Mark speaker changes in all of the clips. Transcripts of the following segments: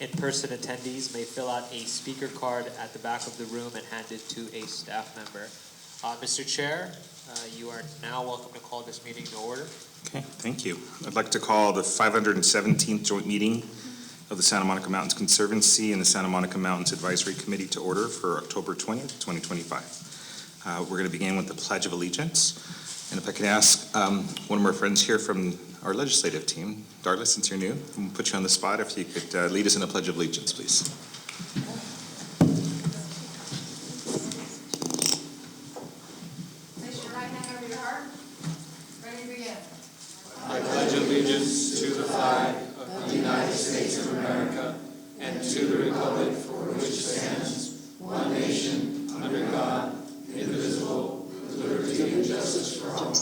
Speaker 1: In-person attendees may fill out a speaker card at the back of the room and hand it to a staff member. Mr. Chair, you are now welcome to call this meeting to order.
Speaker 2: Okay, thank you. I'd like to call the 517th joint meeting of the Santa Monica Mountains Conservancy and the Santa Monica Mountains Advisory Committee to order for October 20th, 2025. We're going to begin with the Pledge of Allegiance. And if I could ask one of our friends here from our legislative team, Darla, since you're new, I'm going to put you on the spot. If you could lead us in a Pledge of Allegiance, please.
Speaker 3: Place your right hand over your heart. Ready to begin.
Speaker 4: I pledge allegiance to the flag of the United States of America and to the republic for which it stands, one nation, under God, indivisible, with liberty and justice for all.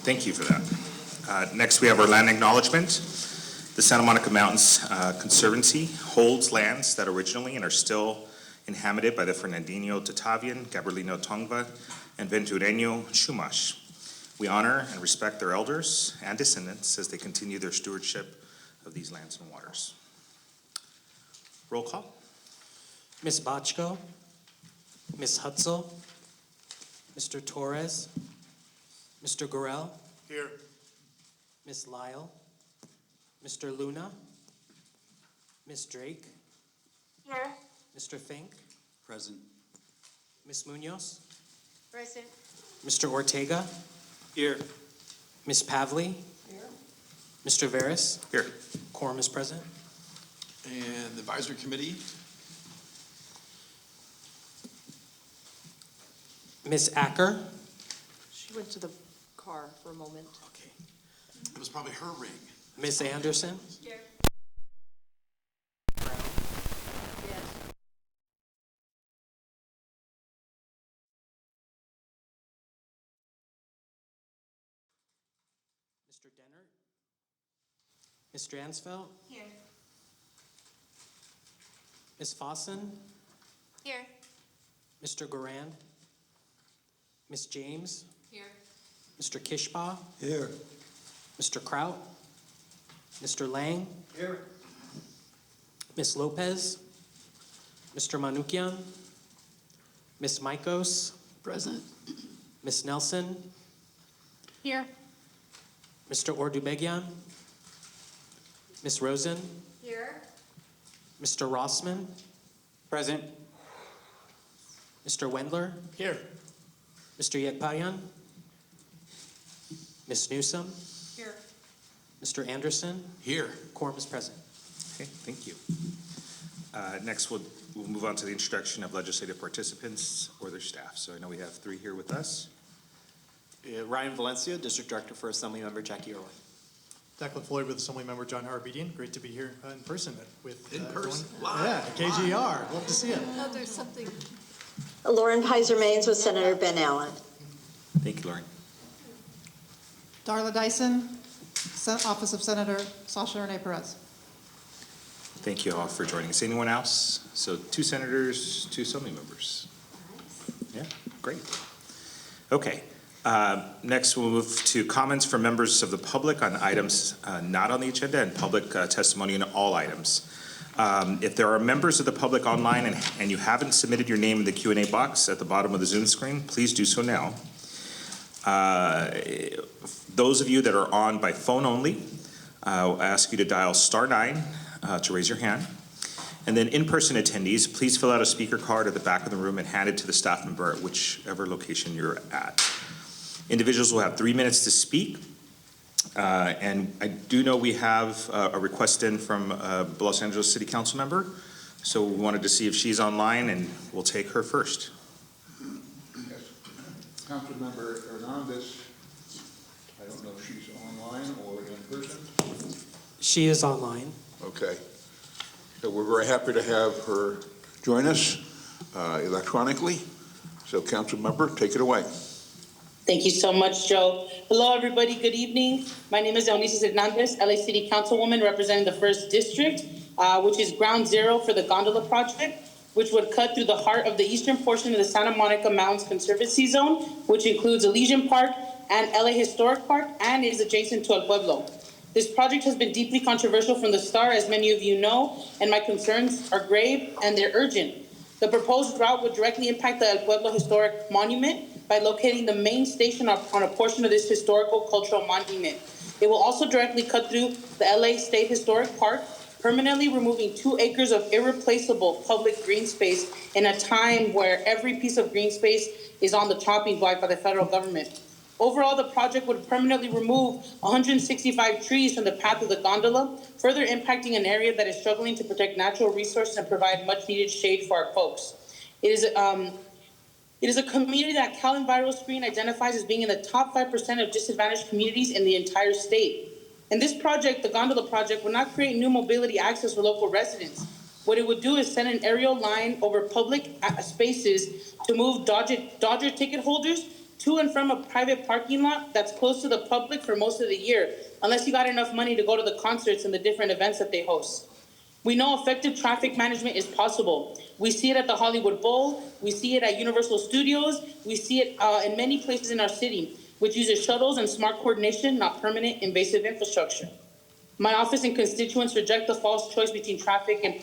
Speaker 2: Thank you for that. Next, we have our land acknowledgement. The Santa Monica Mountains Conservancy holds lands that originally and are still inhabited by the Fernandino Tatavian, Gabrielino Tongva, and Ventureño Chumash. We honor and respect their elders and descendants as they continue their stewardship of these lands and waters. Roll call.
Speaker 5: Ms. Bachko, Ms. Hutzel, Mr. Torres, Mr. Gorell.
Speaker 4: Here.
Speaker 5: Ms. Lyle, Mr. Luna, Ms. Drake.
Speaker 3: Here.
Speaker 5: Mr. Fink,
Speaker 4: Present.
Speaker 5: Ms. Munoz,
Speaker 3: Present.
Speaker 5: Mr. Ortega,
Speaker 4: Here.
Speaker 5: Ms. Pavley,
Speaker 3: Here.
Speaker 5: Mr. Veras.
Speaker 2: Here.
Speaker 5: Quorum is present.
Speaker 4: And the advisory committee?
Speaker 5: Ms. Acker.
Speaker 6: She went to the car for a moment.
Speaker 5: Okay.
Speaker 4: It was probably her ring.
Speaker 5: Ms. Anderson.
Speaker 3: Here.
Speaker 6: Yes.
Speaker 5: Mr. Dennert. Ms. Dransfeld.
Speaker 3: Here.
Speaker 5: Ms. Fossen.
Speaker 3: Here.
Speaker 5: Mr. Gorand. Ms. James.
Speaker 3: Here.
Speaker 5: Mr. Kishbaugh.
Speaker 4: Here.
Speaker 5: Mr. Kraut. Mr. Lang.
Speaker 4: Here.
Speaker 5: Ms. Lopez. Mr. Manukian. Ms. Maikos.
Speaker 4: Present.
Speaker 5: Ms. Nelson.
Speaker 3: Here.
Speaker 5: Mr. Ordubegyan. Ms. Rosen.
Speaker 3: Here.
Speaker 5: Mr. Rossman.
Speaker 4: Present.
Speaker 5: Mr. Wendler.
Speaker 4: Here.
Speaker 5: Mr. Yekpayan. Ms. Newsom.
Speaker 3: Here.
Speaker 5: Mr. Anderson.
Speaker 4: Here.
Speaker 5: Quorum is present.
Speaker 2: Okay, thank you. Next, we'll move on to the introduction of legislative participants or their staff. So I know we have three here with us.
Speaker 7: Ryan Valencia, District Director for Assemblymember Jackie Irwin.
Speaker 8: Declan Floyd with Assemblymember John Harbedian. Great to be here in person with
Speaker 4: In person,
Speaker 8: everyone. Yeah, KGR. Love to see it.
Speaker 6: Oh, there's something.
Speaker 9: Lauren Pizer-Maines with Senator Ben Allen.
Speaker 2: Thank you, Lauren.
Speaker 10: Darla Dyson, Office of Senator Sasha Renee Perez.
Speaker 2: Thank you all for joining us. Anyone else? So 2 senators, 2 assembly members. Yeah, great. Okay. Next, we'll move to comments from members of the public on items not on the agenda and public testimony on all items. If there are members of the public online and you haven't submitted your name in the Q&A box at the bottom of the Zoom screen, please do so now. Those of you that are on by phone only, I'll ask you to dial *9 to raise your hand. And then in-person attendees, please fill out a speaker card at the back of the room and hand it to the staff member at whichever location you're at. Individuals will have 3 minutes to speak. And I do know we have a request in from a Los Angeles City Council member. So we wanted to see if she's online, and we'll take her first.
Speaker 11: Yes. Councilmember Hernandez, I don't know if she's online or in person.
Speaker 5: She is online.
Speaker 11: Okay. So we're very happy to have her join us electronically. So Councilmember, take it away.
Speaker 12: Thank you so much, Joe. Hello, everybody. Good evening. My name is Eunice Hernandez, LA City Councilwoman representing the 1st District, which is ground zero for the gondola project. which would cut through the heart of the eastern portion of the Santa Monica Mountains Conservancy Zone, which includes Elysian Park and LA Historic Park, and is adjacent to El Pueblo. This project has been deeply controversial from the start, as many of you know, and my concerns are grave and they're urgent. The proposed route would directly impact the El Pueblo Historic Monument by locating the main station on a portion of this historical cultural monument. It will also directly cut through the LA State Historic Park, permanently removing 2 acres of irreplaceable public green space in a time where every piece of green space is on the chopping block by the federal government. Overall, the project would permanently remove 165 trees from the path of the gondola, further impacting an area that is struggling to protect natural resources and provide much-needed shade for our folks. It is a community that Cal EnviroScreen identifies as being in the top 5% of disadvantaged communities in the entire state. And this project, the gondola project, would not create new mobility access for local residents. What it would do is send an aerial line over public spaces to move Dodger ticket holders to and from a private parking lot that's close to the public for most of the year, unless you got enough money to go to the concerts and the different events that they host. We know effective traffic management is possible. We see it at the Hollywood Bowl, we see it at Universal Studios, we see it in many places in our city, which uses shuttles and smart coordination, not permanent invasive infrastructure. My office and constituents reject the false choice between traffic and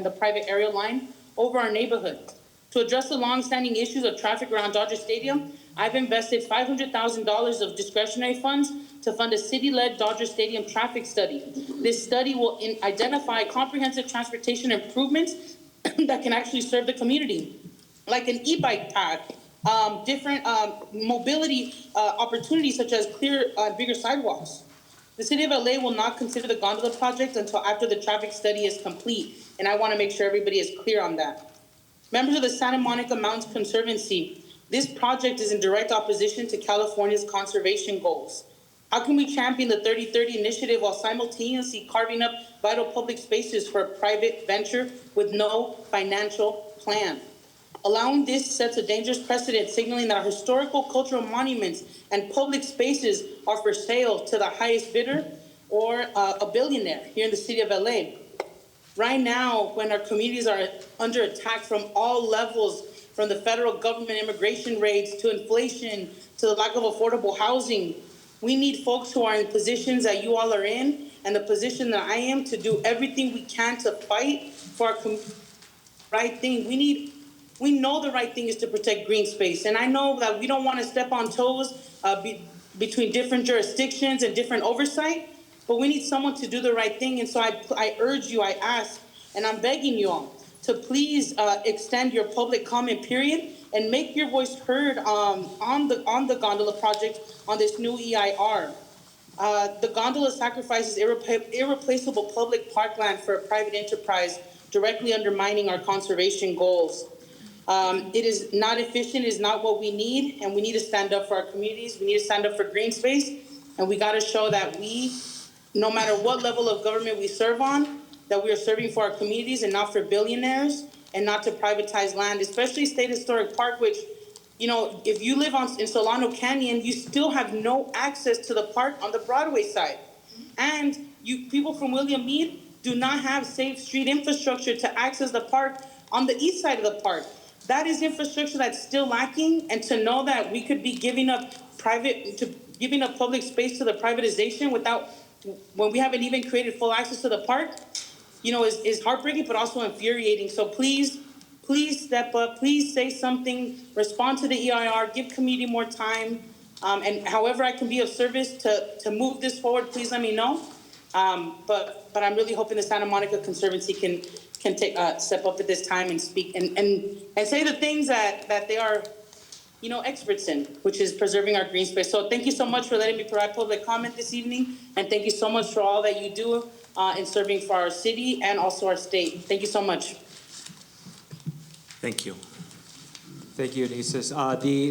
Speaker 12: the private aerial line over our neighborhood. To address the long-standing issues of traffic around Dodger Stadium, I've invested $500,000 of discretionary funds to fund a city-led Dodger Stadium traffic study. This study will identify comprehensive transportation improvements that can actually serve the community, like an e-bike path, different mobility opportunities such as bigger sidewalks. The City of LA will not consider the gondola project until after the traffic study is complete, and I want to make sure everybody is clear on that. Members of the Santa Monica Mountains Conservancy, this project is in direct opposition to California's conservation goals. How can we champion the 30-30 initiative while simultaneously carving up vital public spaces for a private venture with no financial plan? Allowing this sets a dangerous precedent, signaling that our historical cultural monuments and public spaces are for sale to the highest bidder or a billionaire here in the city of LA. Right now, when our communities are under attack from all levels, from the federal government immigration raids to inflation to the lack of affordable housing, we need folks who are in positions that you all are in and the position that I am to do everything we can to fight for our right thing. We know the right thing is to protect green space, and I know that we don't want to step on toes between different jurisdictions and different oversight, but we need someone to do the right thing. And so I urge you, I ask, and I'm begging you all to please extend your public comment period and make your voice heard on the gondola project on this new EIR. The gondola sacrifices irreplaceable public parkland for a private enterprise, directly undermining our conservation goals. It is not efficient, it is not what we need, and we need to stand up for our communities. We need to stand up for green space, and we got to show that we, no matter what level of government we serve on, that we are serving for our communities and not for billionaires and not to privatize land, especially State Historic Park, which, you know, if you live in Solano Canyon, you still have no access to the park on the Broadway side. And people from William Mead do not have safe street infrastructure to access the park on the east side of the park. That is infrastructure that's still lacking, and to know that we could be giving up public space to the privatization when we haven't even created full access to the park, you know, is heartbreaking, but also infuriating. So please step up, please say something, respond to the EIR, give community more time, and however I can be of service to move this forward, please let me know. But I'm really hoping the Santa Monica Conservancy can take step up at this time and speak and say the things that they are, you know, experts in, which is preserving our green space. So thank you so much for letting me provide public comment this evening, and thank you so much for all that you do in serving for our city and also our state. Thank you so much.
Speaker 2: Thank you.
Speaker 1: Thank you, Anesis.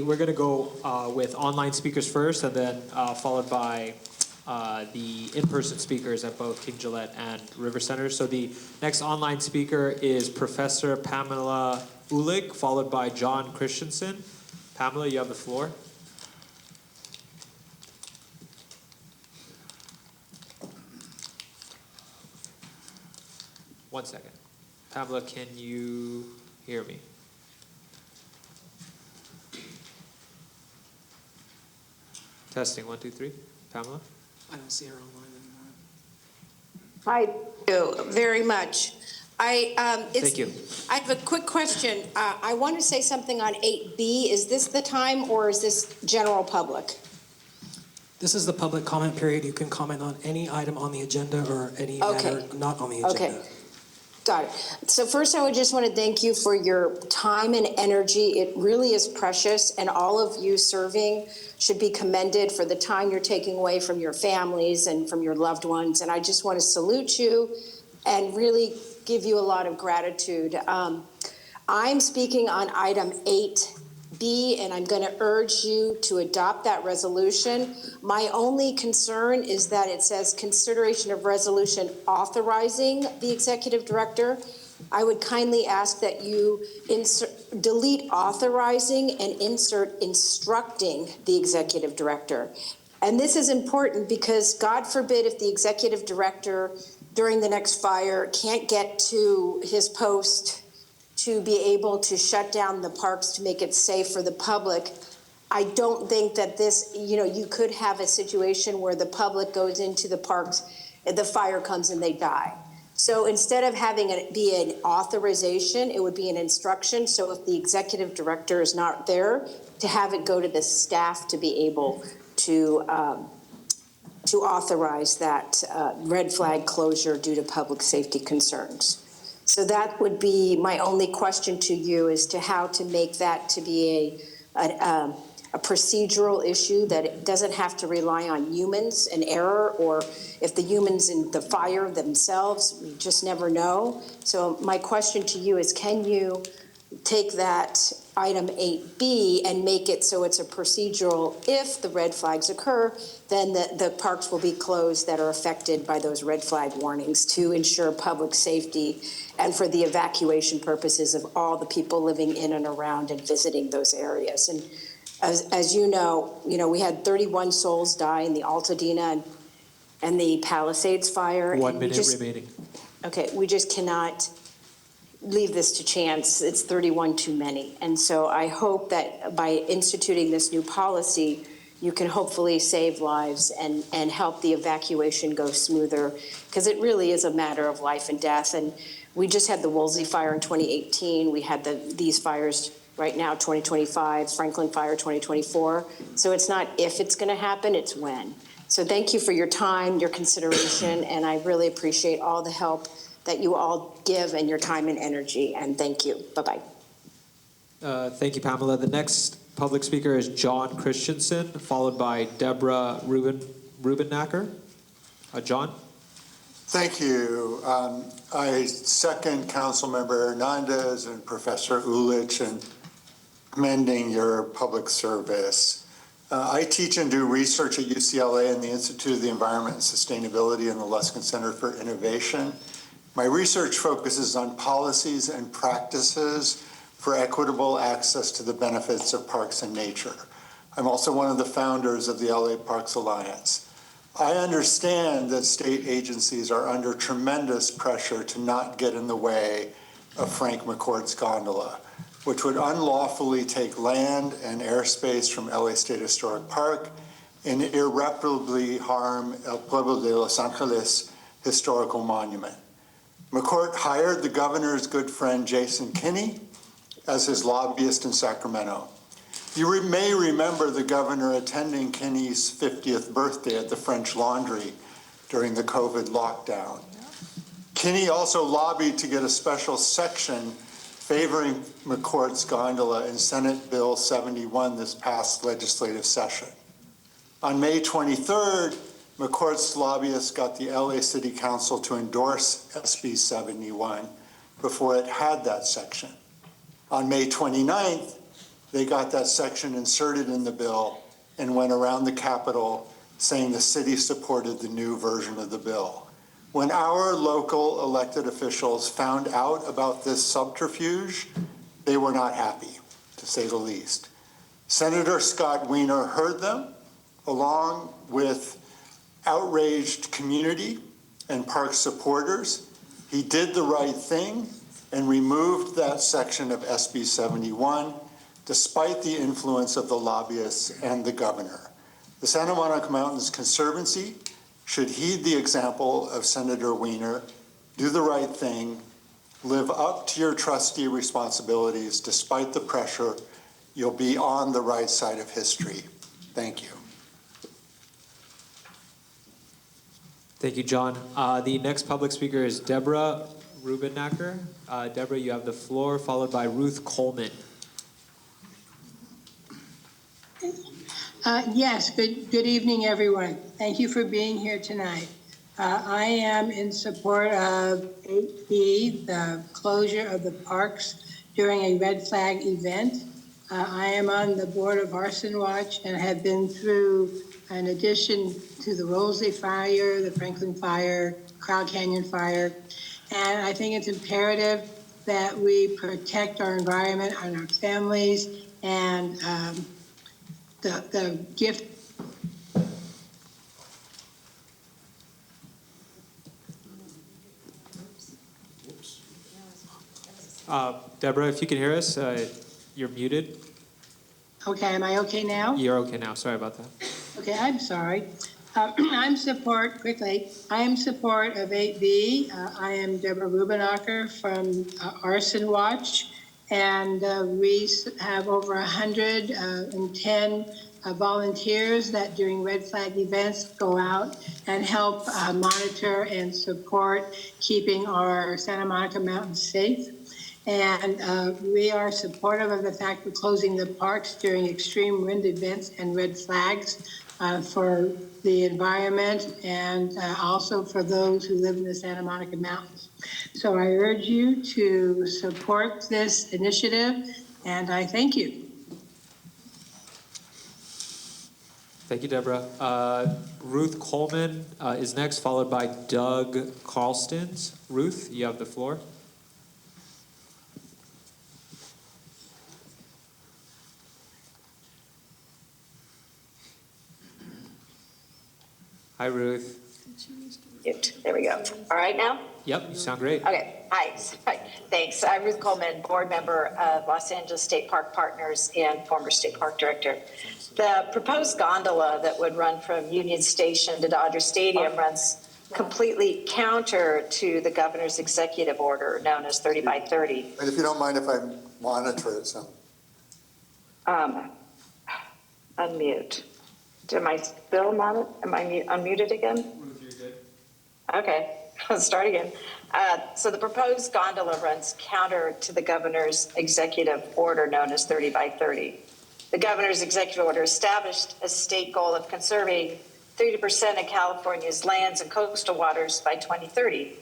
Speaker 1: We're going to go with online speakers first, and then followed by the in-person speakers at both King Gillette and River Center. So the next online speaker is Professor Pamela Ulig, followed by John Christensen. Pamela, you have the floor. One second. Pamela, can you hear hear me? Testing, 1, 2, 3. Pamela?
Speaker 5: I don't see her online anymore.
Speaker 3: Hi, thank you very much.
Speaker 1: Thank you.
Speaker 3: I have a quick question. I want to say something on 8B. Is this the time or is this general public?
Speaker 5: This is the public comment period. You can comment on any item on the agenda or any
Speaker 3: Okay.
Speaker 5: matter not on the agenda.
Speaker 3: Okay. Got it. So first, I would just want to thank you for your time and energy. It really is precious, and all of you serving should be commended for the time you're taking away from your families and from your loved ones. And I just want to salute you and really give you a lot of gratitude. I'm speaking on item 8B, and I'm going to urge you to adopt that resolution. My only concern is that it says consideration of resolution authorizing the executive director. I would kindly ask that you delete authorizing and insert instructing the executive director. And this is important because God forbid if the executive director during the next fire can't get to his post to be able to shut down the parks to make it safe for the public. I don't think that this, you could have a situation where the public goes into the parks, the fire comes and they die. So instead of having it be an authorization, it would be an instruction. So if the executive director is not there, to have it go to the staff to be able to authorize that red flag closure due to public safety concerns. So that would be my only question to you, as to how to make that to be a procedural issue, that it doesn't have to rely on humans and error, or if the humans in the fire themselves, we just never know. So my question to you is, can you take that item 8B and make it so it's a procedural, if the red flags occur, then the parks will be closed that are affected by those red flag warnings to ensure public safety and for the evacuation purposes of all the people living in and around and visiting those areas. And as you know, we had 31 souls die in the Altadena and the Palisades fire.
Speaker 1: 1
Speaker 3: and
Speaker 1: minute remaining.
Speaker 3: Okay, we just cannot leave this to chance. It's 31 too many. And so I hope that by instituting this new policy, you can hopefully save lives and help the evacuation go smoother, because it really is a matter of life and death. And we just had the Woolsey fire in 2018. We had these fires right now, 2025, Franklin Fire 2024. So it's not if it's going to happen, it's when. So thank you for your time, your consideration, and I really appreciate all the help that you all give and your time and energy, and thank you. Bye-bye.
Speaker 1: Thank you, Pamela. The next public speaker is John Christensen, followed by Deborah Rubenacker. John?
Speaker 13: Thank you. I second Councilmember Hernandez and Professor Ulich in commending your public service. I teach and do research at UCLA in the Institute of the Environment and Sustainability and the Luskin Center for Innovation. My research focuses on policies and practices for equitable access to the benefits of parks and nature. I'm also one of the founders of the LA Parks Alliance. I understand that state agencies are under tremendous pressure to not get in the way of Frank McCourt's gondola, which would unlawfully take land and airspace from LA State Historic Park and irreparably harm El Pueblo de Los Angeles Historical Monument. McCourt hired the governor's good friend Jason Kinney as his lobbyist in Sacramento. You may remember the governor attending Kinney's 50th birthday at the French Laundry during the COVID lockdown. Kinney also lobbied to get a special section favoring McCourt's gondola in Senate Bill 71 this past legislative session. On May 23rd, McCourt's lobbyists got the LA City Council to endorse SB 71 before it had that section. On May 29th, they got that section inserted in the bill and went around the Capitol saying the city supported the new version of the bill. When our local elected officials found out about this subterfuge, they were not happy, to say the least. Senator Scott Wiener heard them, along with outraged community and park supporters. He did the right thing and removed that section of SB 71 despite the influence of the lobbyists and the governor. The Santa Monica Mountains Conservancy should heed the example of Senator Wiener, do the right thing, live up to your trustee responsibilities despite the pressure. You'll be on the right side of history. Thank you.
Speaker 1: Thank you, John. The next public speaker is Deborah Rubenacker. Deborah, you have the floor, followed by Ruth Coleman.
Speaker 14: Yes, good evening, everyone. Thank you for being here tonight. I am in support of 8B, the closure of the parks during a red flag event. I am on the board of Arson Watch and have been through, in addition to the Rolsey fire, the Franklin fire, Crowd Canyon fire, and I think it's imperative that we protect our environment and our families and the gift.
Speaker 1: Deborah, if you can hear us, you're muted.
Speaker 14: Okay, am I okay now?
Speaker 1: You're okay now. Sorry about that.
Speaker 14: Okay, I'm sorry. I am support of 8B. I am Deborah Rubenacker from Arson Watch, and we have over 110 volunteers that during red flag events go out and help monitor and support keeping our Santa Monica Mountains safe. And we are supportive of the fact we're closing the parks during extreme wind events and red flags for the environment and also for those who live in the Santa Monica Mountains. So I urge you to support this initiative, and I thank you.
Speaker 1: Thank you, Deborah. Ruth Coleman is next, followed by Doug Carlstons. Ruth, you have the floor. Hi, Ruth.
Speaker 9: There we go. All right now?
Speaker 1: Yep, you sound great.
Speaker 9: Okay, hi, thanks. I'm Ruth Coleman, board member of Los Angeles State Park Partners and former state park director. The proposed gondola that would run from Union Station to Dodger Stadium runs completely counter to the governor's executive order known as 30 by 30.
Speaker 13: And if you don't mind if I monitor it some.
Speaker 9: Unmute. Am I still unmuted again?
Speaker 1: Ruth, you're good.
Speaker 9: Okay, let's start again. So the proposed gondola runs counter to the governor's executive order known as 30 by 30. The governor's executive order established a state goal of conserving 30% of California's lands and coastal waters by 2030.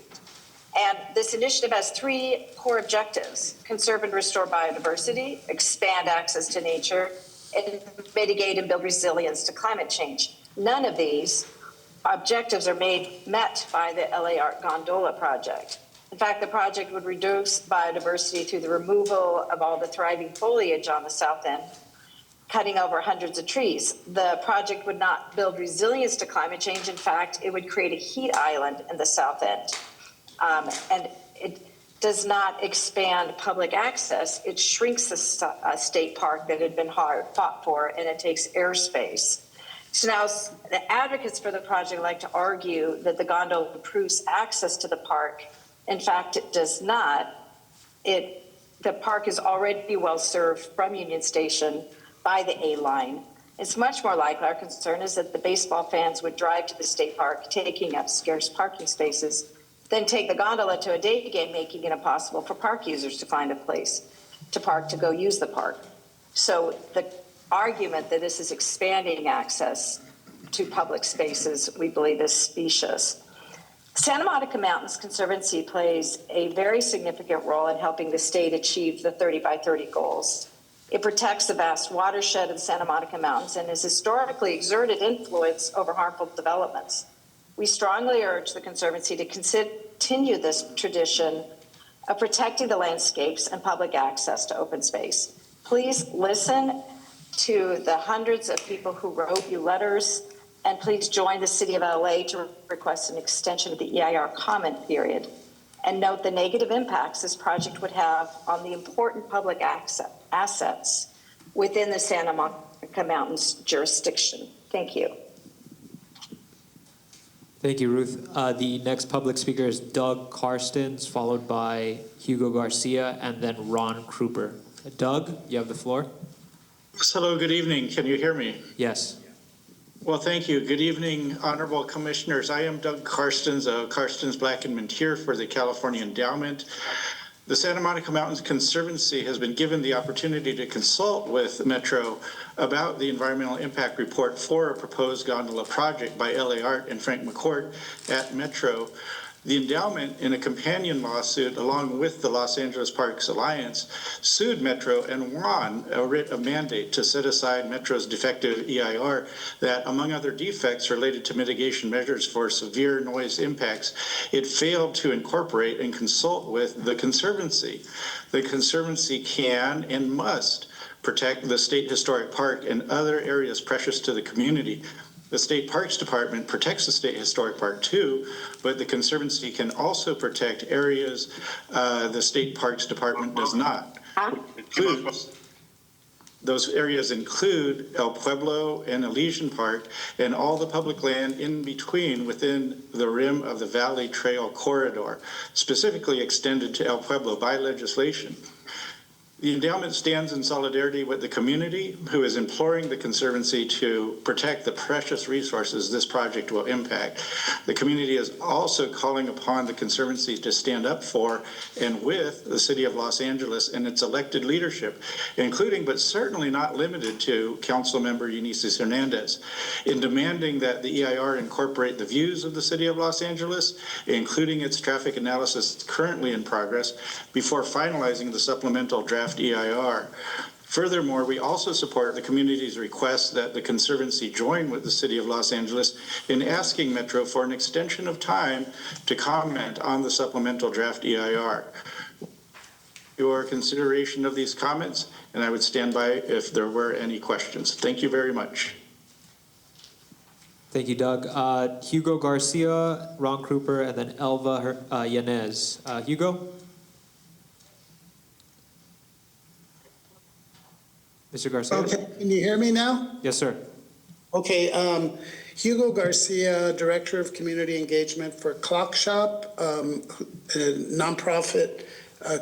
Speaker 9: And this initiative has three core objectives: conserve and restore biodiversity, expand access to nature, and mitigate and build resilience to climate change. None of these objectives are met by the LA Art Gondola project. In fact, the project would reduce biodiversity through the removal of all the thriving foliage on the south end, cutting over hundreds of trees. The project would not build resilience to climate change. In fact, it would create a heat island in the south end. And it does not expand public access. It shrinks the state park that had been hard fought for, and it takes airspace. So now the advocates for the project like to argue that the gondola improves access to the park. In fact, it does not. The park is already well served from Union Station by the A line. It's much more likely, our concern is that the baseball fans would drive to the state park, taking up scarce parking spaces, then take the gondola to a day game, making it impossible for park users to find a place to park to go use the park. So the argument that this is expanding access to public spaces, we believe, is specious. Santa Monica Mountains Conservancy plays a very significant role in helping the state achieve the 30 by 30 goals. It protects the vast watershed of the Santa Monica Mountains and has historically exerted influence over harmful developments. We strongly urge the Conservancy to continue this tradition of protecting the landscapes and public access to open space. Please listen to the hundreds of people who wrote you letters, and please join the City of LA to request an extension of the EIR comment period. and note the negative impacts this project would have on the important public assets within the Santa Monica Mountains jurisdiction. Thank you.
Speaker 1: Thank you, Ruth. The next public speaker is Doug Karstens, followed by Hugo Garcia, and then Ron Kruper. Doug, you have the floor.
Speaker 15: Hello, good evening. Can you hear me?
Speaker 1: Yes.
Speaker 15: Well, thank you. Good evening, honorable commissioners. I am Doug Karstens of Karstens, Black and Mentir for the California Endowment. The Santa Monica Mountains Conservancy has been given the opportunity to consult with Metro about the environmental impact report for a proposed gondola project by LA Art and Frank McCourt at Metro. The endowment, in a companion lawsuit along with the Los Angeles Parks Alliance, sued Metro and won a writ of mandate to set aside Metro's defective EIR that, among other defects related to mitigation measures for severe noise impacts, it failed to incorporate and consult with the Conservancy. The Conservancy can and must protect the State Historic Park and other areas precious to the community. The State Parks Department protects the State Historic Park too, but the Conservancy can also protect areas the State Parks Department does not. Those areas include El Pueblo and Elysian Park and all the public land in between within the rim of the Valley Trail Corridor, specifically extended to El Pueblo by legislation. The endowment stands in solidarity with the community who is imploring the Conservancy to protect the precious resources this project will impact. The community is also calling upon the Conservancy to stand up for and with the City of Los Angeles and its elected leadership, including but certainly not limited to Councilmember Eunice Hernandez, in demanding that the EIR incorporate the views of the City of Los Angeles, including its traffic analysis currently in progress, before finalizing the supplemental draft EIR. Furthermore, we also support the community's request that the Conservancy join with the City of Los Angeles in asking Metro for an extension of time to comment on the supplemental draft EIR. Your consideration of these comments, and I would stand by if there were any questions. Thank you very much.
Speaker 1: Thank you, Doug. Hugo Garcia, Ron Kruper, and then Elva Yanez. Hugo? Mr. Garcia?
Speaker 16: Okay, can you hear me now?
Speaker 1: Yes, sir.
Speaker 16: Okay, Hugo Garcia, Director of Community Engagement for Clock Shop, a nonprofit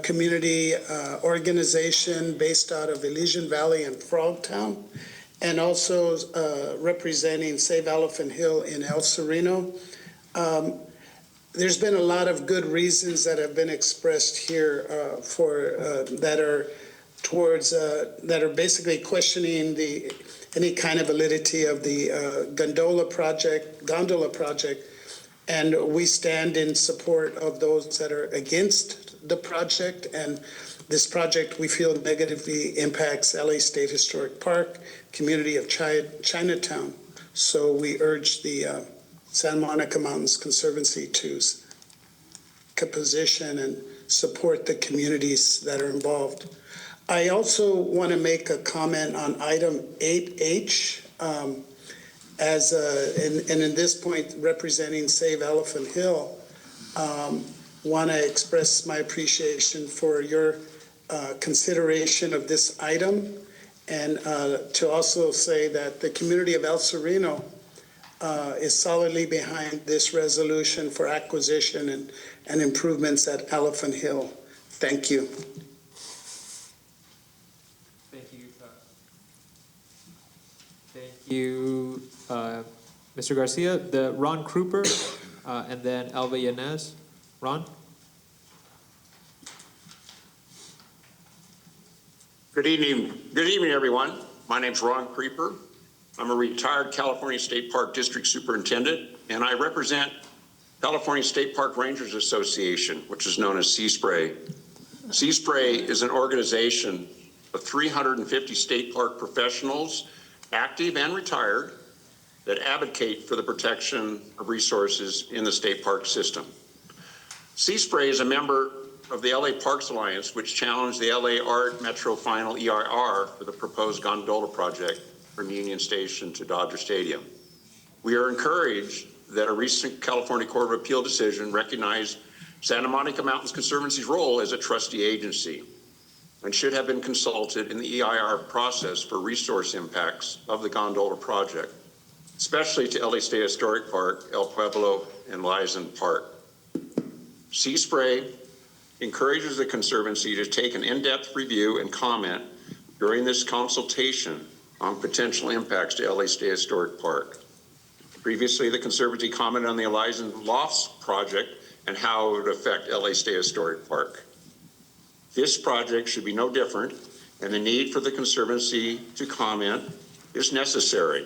Speaker 16: community organization based out of Elysian Valley and Frogtown, and also representing Save Elephant Hill in El Sereno. There's been a lot of good reasons that have been expressed here that are basically questioning any kind of validity of the gondola project, and we stand in support of those that are against the project. And this project, we feel, negatively impacts LA State Historic Park, community of Chinatown. So we urge the Santa Monica Mountains Conservancy to position and support the communities that are involved. I also want to make a comment on item 8H, and in this point, representing Save Elephant Hill, want to express my appreciation for your consideration of this item, and to also say that the community of El Sereno is solidly behind this resolution for acquisition and improvements at Elephant Hill. Thank you.
Speaker 1: Thank you, Mr. Garcia. The Ron Kruper, and then Elva Yanez. Ron?
Speaker 17: Good evening. Good evening, everyone. My name's Ron Creeper. I'm a retired California State Park District Superintendent, and I represent California State Park Rangers Association, which is known as CSPRAY. CSPRAY is an organization of 350 state park professionals, active and retired, that advocate for the protection of resources in the state park system. CSPRAY is a member of the LA Parks Alliance, which challenged the LA Art Metro final EIR for the proposed gondola project from Union Station to Dodger Stadium. We are encouraged that a recent California Court of Appeal decision recognized Santa Monica Mountains Conservancy's role as a trustee agency and should have been consulted in the EIR process for resource impacts of the gondola project, especially to LA State Historic Park, El Pueblo, and Lizen Park. Sea Spray encourages the Conservancy to take an in-depth review and comment during this consultation on potential impacts to LA State Historic Park. Previously, the Conservancy commented on the Lizen Lofts project and how it would affect LA State Historic Park. This project should be no different, and the need for the Conservancy to comment is necessary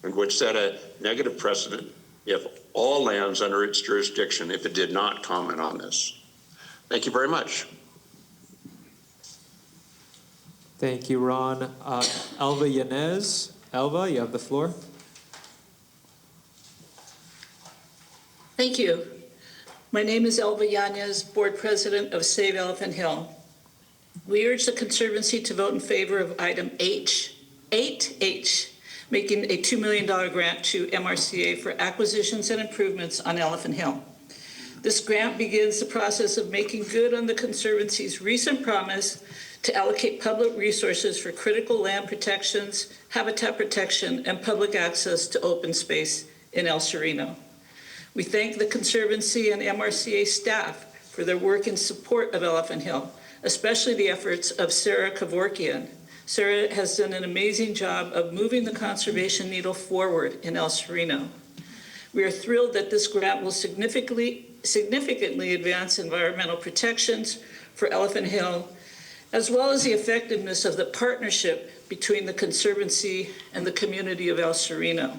Speaker 17: and would set a negative precedent if all lands under its jurisdiction, if it did not comment on this. Thank you very much.
Speaker 1: Thank you, Ron. Elva Yanez. Elva, you have the floor.
Speaker 18: Thank you. My name is Elva Yanez, Board President of Save Elephant Hill. We urge the Conservancy to vote in favor of item 8H, making a $2 million grant to MRCA for acquisitions and improvements on Elephant Hill. This grant begins the process of making good on the Conservancy's recent promise to allocate public resources for critical land protections, habitat protection, and public access to open space in El Sereno. We thank the Conservancy and MRCA staff for their work in support of Elephant Hill, especially the efforts of Sarah Kevorkian. Sarah has done an amazing job of moving the conservation needle forward in El Sereno. We are thrilled that this grant will significantly advance environmental protections for Elephant Hill, as well as the effectiveness of the partnership between the Conservancy and the community of El Sereno.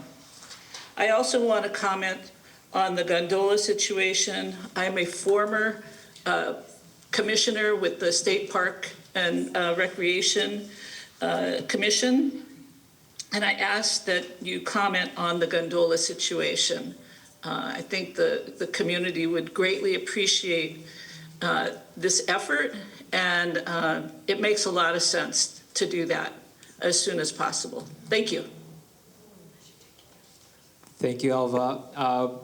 Speaker 18: I also want to comment on the gondola situation. I'm a former commissioner with the State Park and Recreation Commission, and I ask that you comment on the gondola situation. I think the community would greatly appreciate this effort, and it makes a lot of sense to do that as soon as possible. Thank you.
Speaker 1: Thank you, Elva.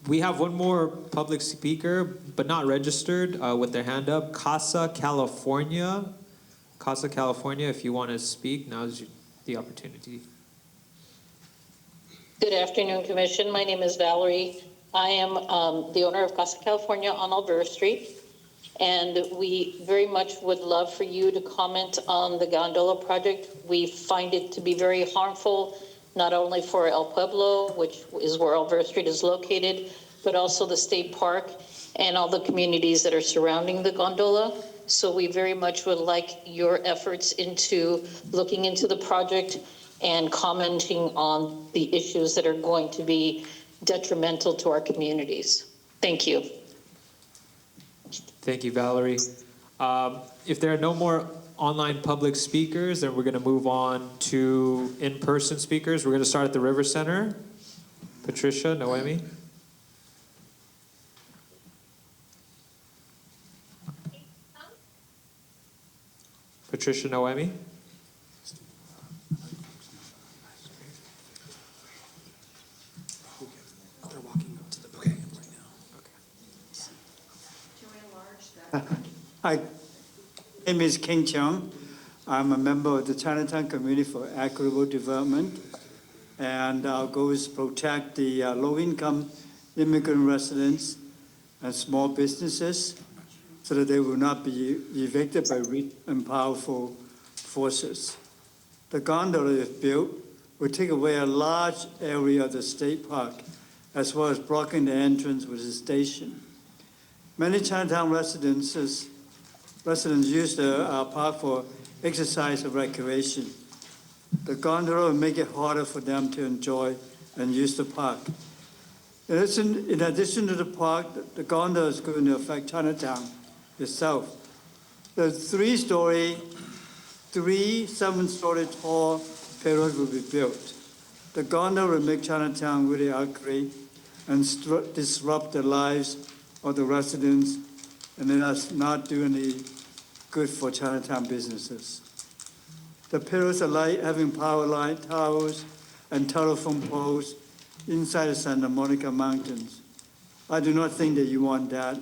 Speaker 1: We have one more public speaker, but not registered, with their hand up. Casa California. Casa California, if you want to speak, now's the opportunity.
Speaker 19: Good afternoon, Commission. My name is Valerie. I am the owner of Casa California on Alvera Street, and we very much would love for you to comment on the gondola project. We find it to be very harmful, not only for El Pueblo, which is where Alvera Street is located, but also the state park and all the communities that are surrounding the gondola. So we very much would like your efforts into looking into the project and commenting on the issues that are going to be detrimental to our communities. Thank you.
Speaker 1: Thank you, Valerie. If there are no more online public speakers, then we're going to move on to in-person speakers. We're going to start at the River Center. Patricia, Noemi. Patricia, Noemi.
Speaker 5: They're walking up to the podium right now.
Speaker 20: Hi, my name is King Chung. I'm a member of the Chinatown Committee for Equitable Development, and our goal is to protect the low-income immigrant residents and small businesses so that they will not be evicted by rich and powerful forces. The gondola, if built, will take away a large area of the state park, as well as blocking the entrance with the station. Many Chinatown residents use the park for exercise and recreation. The gondola will make it harder for them to enjoy and use the park. In addition to the park, the gondola is going to affect Chinatown itself. The three-story, 3 7-story tall pillars will be built. The gondola will make Chinatown really ugly and disrupt the lives of the residents, and it does not do any good for Chinatown businesses. The pillars are like having power line towers and telephone poles inside the Santa Monica Mountains. I do not think that you want that.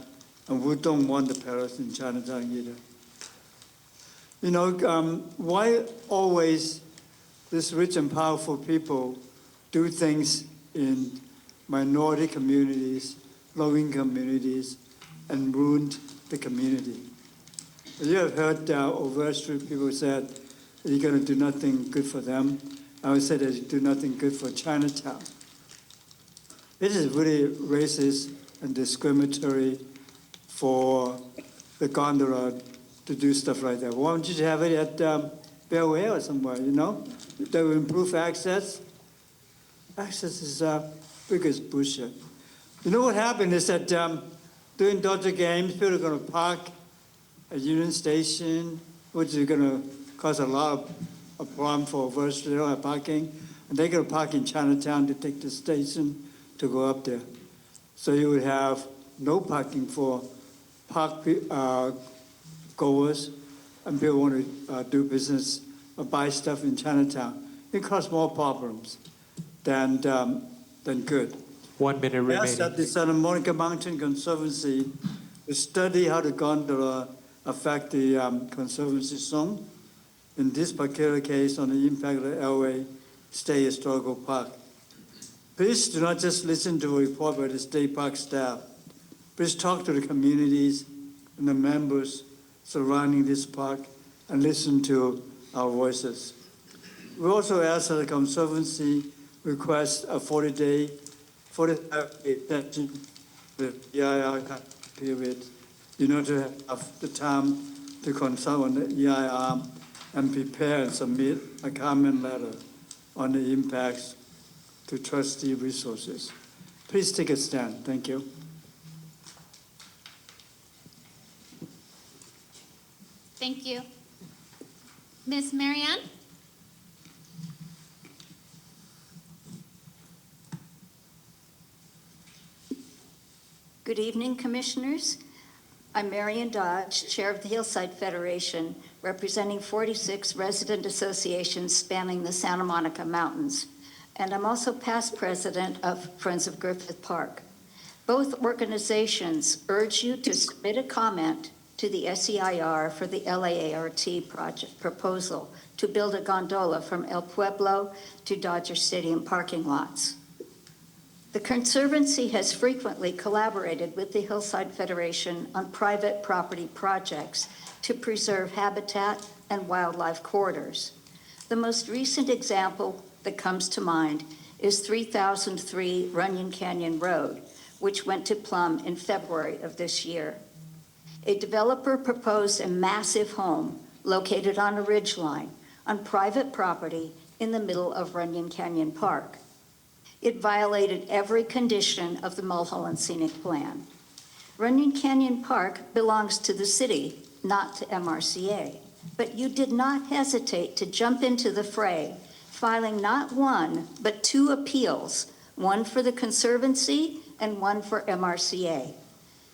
Speaker 20: and we don't want the palace in Chinatown either. You know, why always these rich and powerful people do things in minority communities, low-income communities, and ruin the community? You have heard over Street people said you're going to do nothing good for them. I would say that you do nothing good for Chinatown. It is really racist and discriminatory for the gondola to do stuff like that. Why don't you have it at Bellway or somewhere, you know? That will improve access. Access is biggest bullshit. You know what happened is that during Dodger games, people are going to park at Union Station, which is going to cause a lot of problem for us. They don't have parking. And they're going to park in Chinatown to take the station to go up there. So you would have no parking for park goers, and people want to do business or buy stuff in Chinatown. It causes more problems than good.
Speaker 1: 1 minute remaining.
Speaker 20: Asked at the Santa Monica Mountain Conservancy to study how the gondola affect the conservancy zone. In this particular case, on the impact of the LA State Historical Park. Please do not just listen to a report by the state park staff. Please talk to the communities and the members surrounding this park and listen to our voices. We also ask that the Conservancy request a 40-day extension with the EIR period in order to have the time to consult on the EIR and prepare and submit a comment letter on the impacts to trustee resources. Please take a stand. Thank you.
Speaker 21: Thank you. Ms. Marianne?
Speaker 22: Good evening, Commissioners. I'm Marian Dodge, Chair of the Hillside Federation, representing 46 resident associations spanning the Santa Monica Mountains. And I'm also past president of Friends of Griffith Park. Both organizations urge you to submit a comment to the SEIR for the LAART project proposal to build a gondola from El Pueblo to Dodger Stadium parking lots. The Conservancy has frequently collaborated with the Hillside Federation on private property projects to preserve habitat and wildlife corridors. The most recent example that comes to mind is 3003 Runyon Canyon Road, which went to plumb in February of this year. A developer proposed a massive home located on a ridgeline on private property in the middle of Runyon Canyon Park. It violated every condition of the Mulholland Scenic Plan. Runyon Canyon Park belongs to the city, not to MRCA, but you did not hesitate to jump into the fray, filing not one, but 2 appeals, one for the Conservancy and one for MRCA.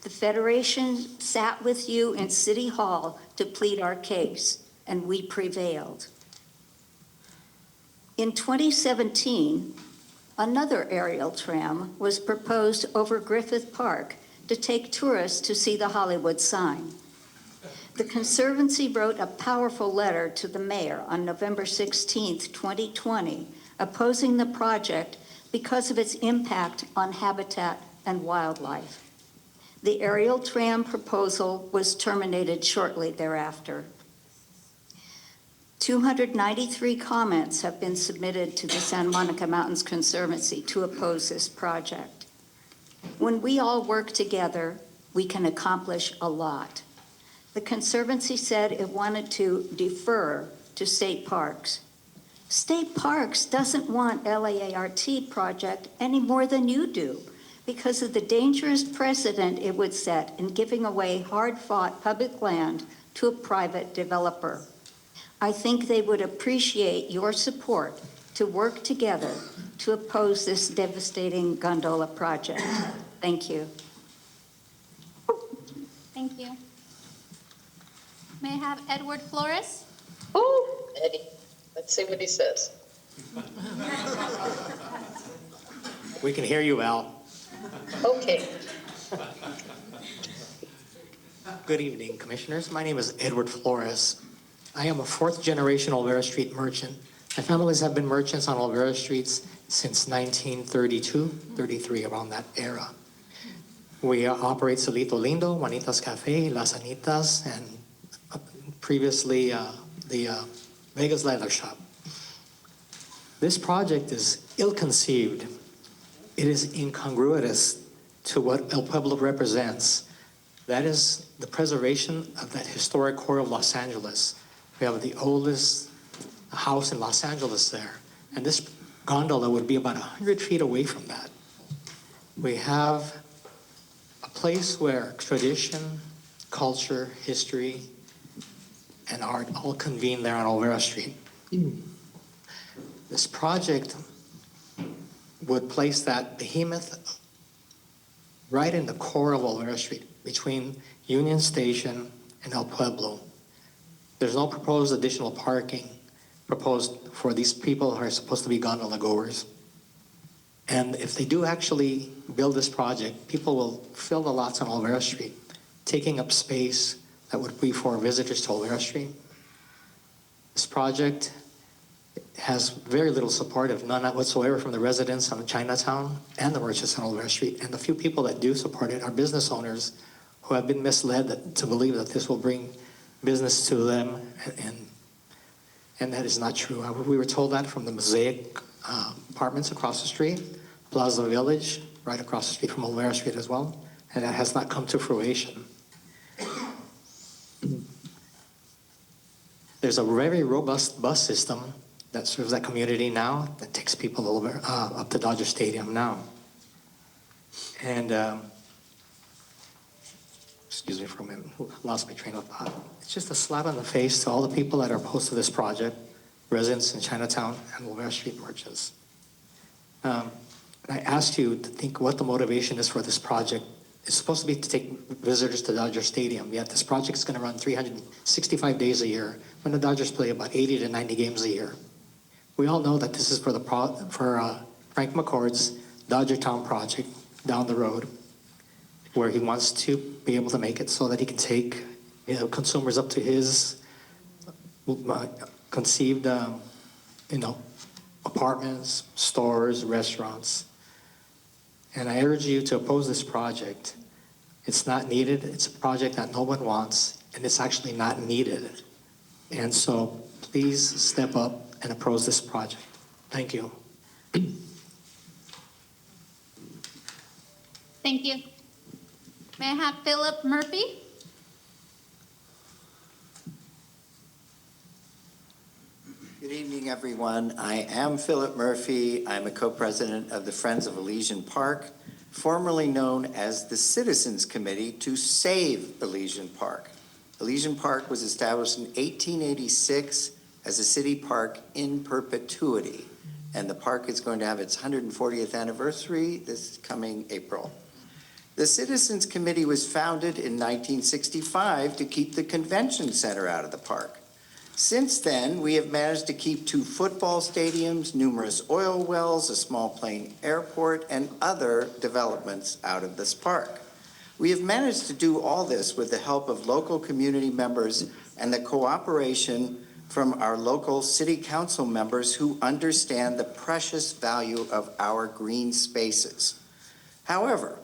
Speaker 22: The Federation sat with you in City Hall to plead our case, and we prevailed. In 2017, another aerial tram was proposed over Griffith Park to take tourists to see the Hollywood sign. The Conservancy wrote a powerful letter to the mayor on November 16, 2020, opposing the project because of its impact on habitat and wildlife. The aerial tram proposal was terminated shortly thereafter. 293 comments have been submitted to the Santa Monica Mountains Conservancy to oppose this project. When we all work together, we can accomplish a lot. The Conservancy said it wanted to defer to state parks. State Parks doesn't want LAART project any more than you do because of the dangerous precedent it would set in giving away hard-fought public land to a private developer. I think they would appreciate your support to work together to oppose this devastating gondola project. Thank you.
Speaker 21: Thank you. May I have Edward Flores?
Speaker 19: Oh, Eddie. Let's see what he says.
Speaker 23: We can hear you, Al.
Speaker 19: Okay.
Speaker 4: Good evening, Commissioners. My name is Edward Flores. I am a fourth-generation Olvera Street merchant. My families have been merchants on Olvera Streets since 1932, 33, around that era. We operate Solito Lindo, Juanita's Cafe, Las Anitas, and previously the Vegas Leather Shop. This project is ill-conceived. It is incongruous to what El Pueblo represents. That is the preservation of that historic core of Los Angeles. We have the oldest house in Los Angeles there, and this gondola would be about 100 feet away from that. We have a place where tradition, culture, history, and art all convene there on Olvera Street. This project would place that behemoth right in the core of Olvera Street, between Union Station and El Pueblo. There's no proposed additional parking proposed for these people who are supposed to be gondola goers. And if they do actually build this project, people will fill the lots on Olvera Street, taking up space that would be for visitors to Olvera Street. This project has very little support, if none whatsoever, from the residents on Chinatown and the merchants on Olvera Street. And the few people that do support it are business owners who have been misled to believe that this will bring business to them, and that is not true. We were told that from the Mosaic apartments across the street, Plaza Village, right across the street from Olvera Street as well, and that has not come to fruition. There's a very robust bus system that serves that community now, that takes people over up to Dodger Stadium now. And excuse me for a minute, lost my train of thought. It's just a slap in the face to all the people that are opposed to this project, residents in Chinatown and Olvera Street merchants. And I asked you to think what the motivation is for this project. It's supposed to be to take visitors to Dodger Stadium, yet this project is going to run 365 days a year when the Dodgers play about 80 to 90 games a year. We all know that this is for Frank McCord's Dodger Town project down the road, where he wants to be able to make it so that he can take consumers up to his conceived apartments, stores, restaurants. And I urge you to oppose this project. It's not needed. It's a project that no one wants, and it's actually not needed. And so please step up and oppose this project. Thank you.
Speaker 21: Thank you. May I have Philip Murphy?
Speaker 7: Good evening, everyone. I am Philip Murphy. I'm a co-president of the Friends of Elysian Park, formerly known as the Citizens Committee to Save Elysian Park. Elysian Park was established in 1886 as a city park in perpetuity, and the park is going to have its 140th anniversary this coming April. The Citizens Committee was founded in 1965 to keep the convention center out of the park. Since then, we have managed to keep 2 football stadiums, numerous oil wells, a small plane airport, and other developments out of this park. We have managed to do all this with the help of local community members and the cooperation from our local city council members who understand the precious value of our green spaces. However,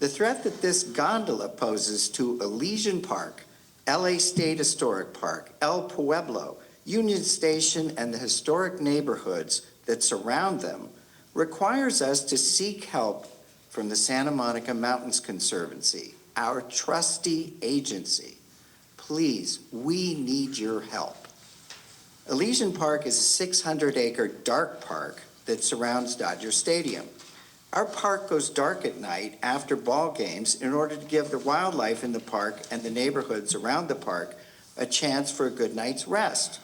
Speaker 7: the threat that this gondola poses to Elysian Park, LA State Historic Park, El Pueblo, Union Station, and the historic neighborhoods that surround them requires us to seek help from the Santa Monica Mountains Conservancy, our trustee agency. Please, we need your help. Elysian Park is a 600-acre dark park that surrounds Dodger Stadium. Our park goes dark at night after ball games in order to give the wildlife in the park and the neighborhoods around the park a chance for a good night's rest.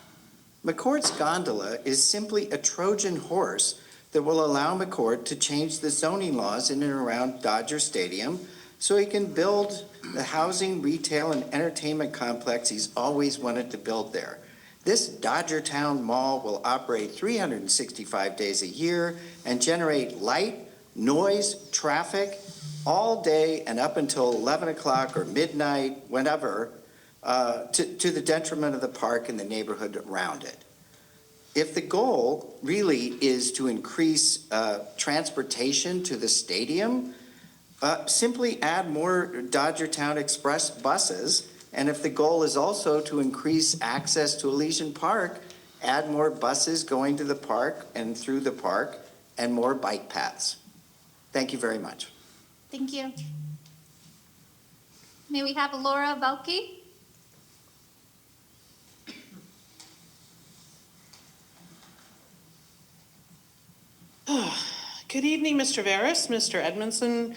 Speaker 7: McCord's gondola is simply a Trojan horse that will allow McCord to change the zoning laws in and around Dodger Stadium so he can build the housing, retail, and entertainment complex he's always wanted to build there. This Dodger Town Mall will operate 365 days a year and generate light, noise, traffic, all day and up until 11 o'clock or midnight, whenever, to the detriment of the park and the neighborhood around it. If the goal really is to increase transportation to the stadium, simply add more Dodgertown Express buses. And if the goal is also to increase access to Elysian Park, add more buses going to the park and through the park and more bike paths. Thank you very much.
Speaker 21: Thank you. May we have Laura Belke?
Speaker 6: Good evening, Mr. Veras, Mr. Edmondson,